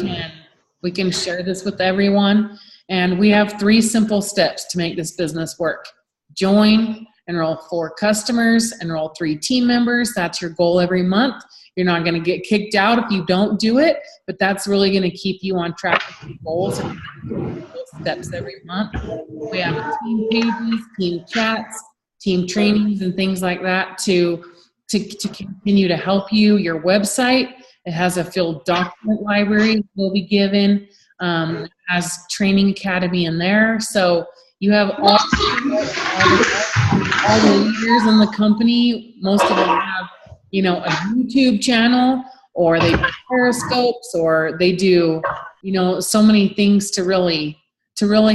can share this with everyone. And we have 3 simple steps to make this business work. Join, enroll 4 customers, enroll 3 team members. That's your goal every month. You're not going to get kicked out if you don't do it, but that's really going to keep you on track with your goals and those steps every month. We have team pages, team chats, team trainings, and things like that to continue to help you. Your website, it has a field document library will be given. It has Training Academy in there. So you have all the leaders in the company. Most of them have, you know, a YouTube channel, or they do Periscopes, or they do, you know, so many things to really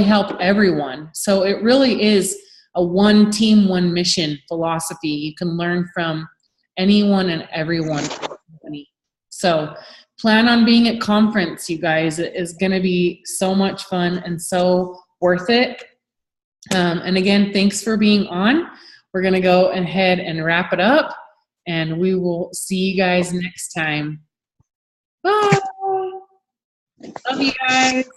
help everyone. So it really is a one team, one mission philosophy. You can learn from anyone and everyone in the company. So plan on being at conference, you guys. It is going to be so much fun and so worth it. And again, thanks for being on. We're going to go ahead and wrap it up, and we will see you guys next time. Bye. Love you guys.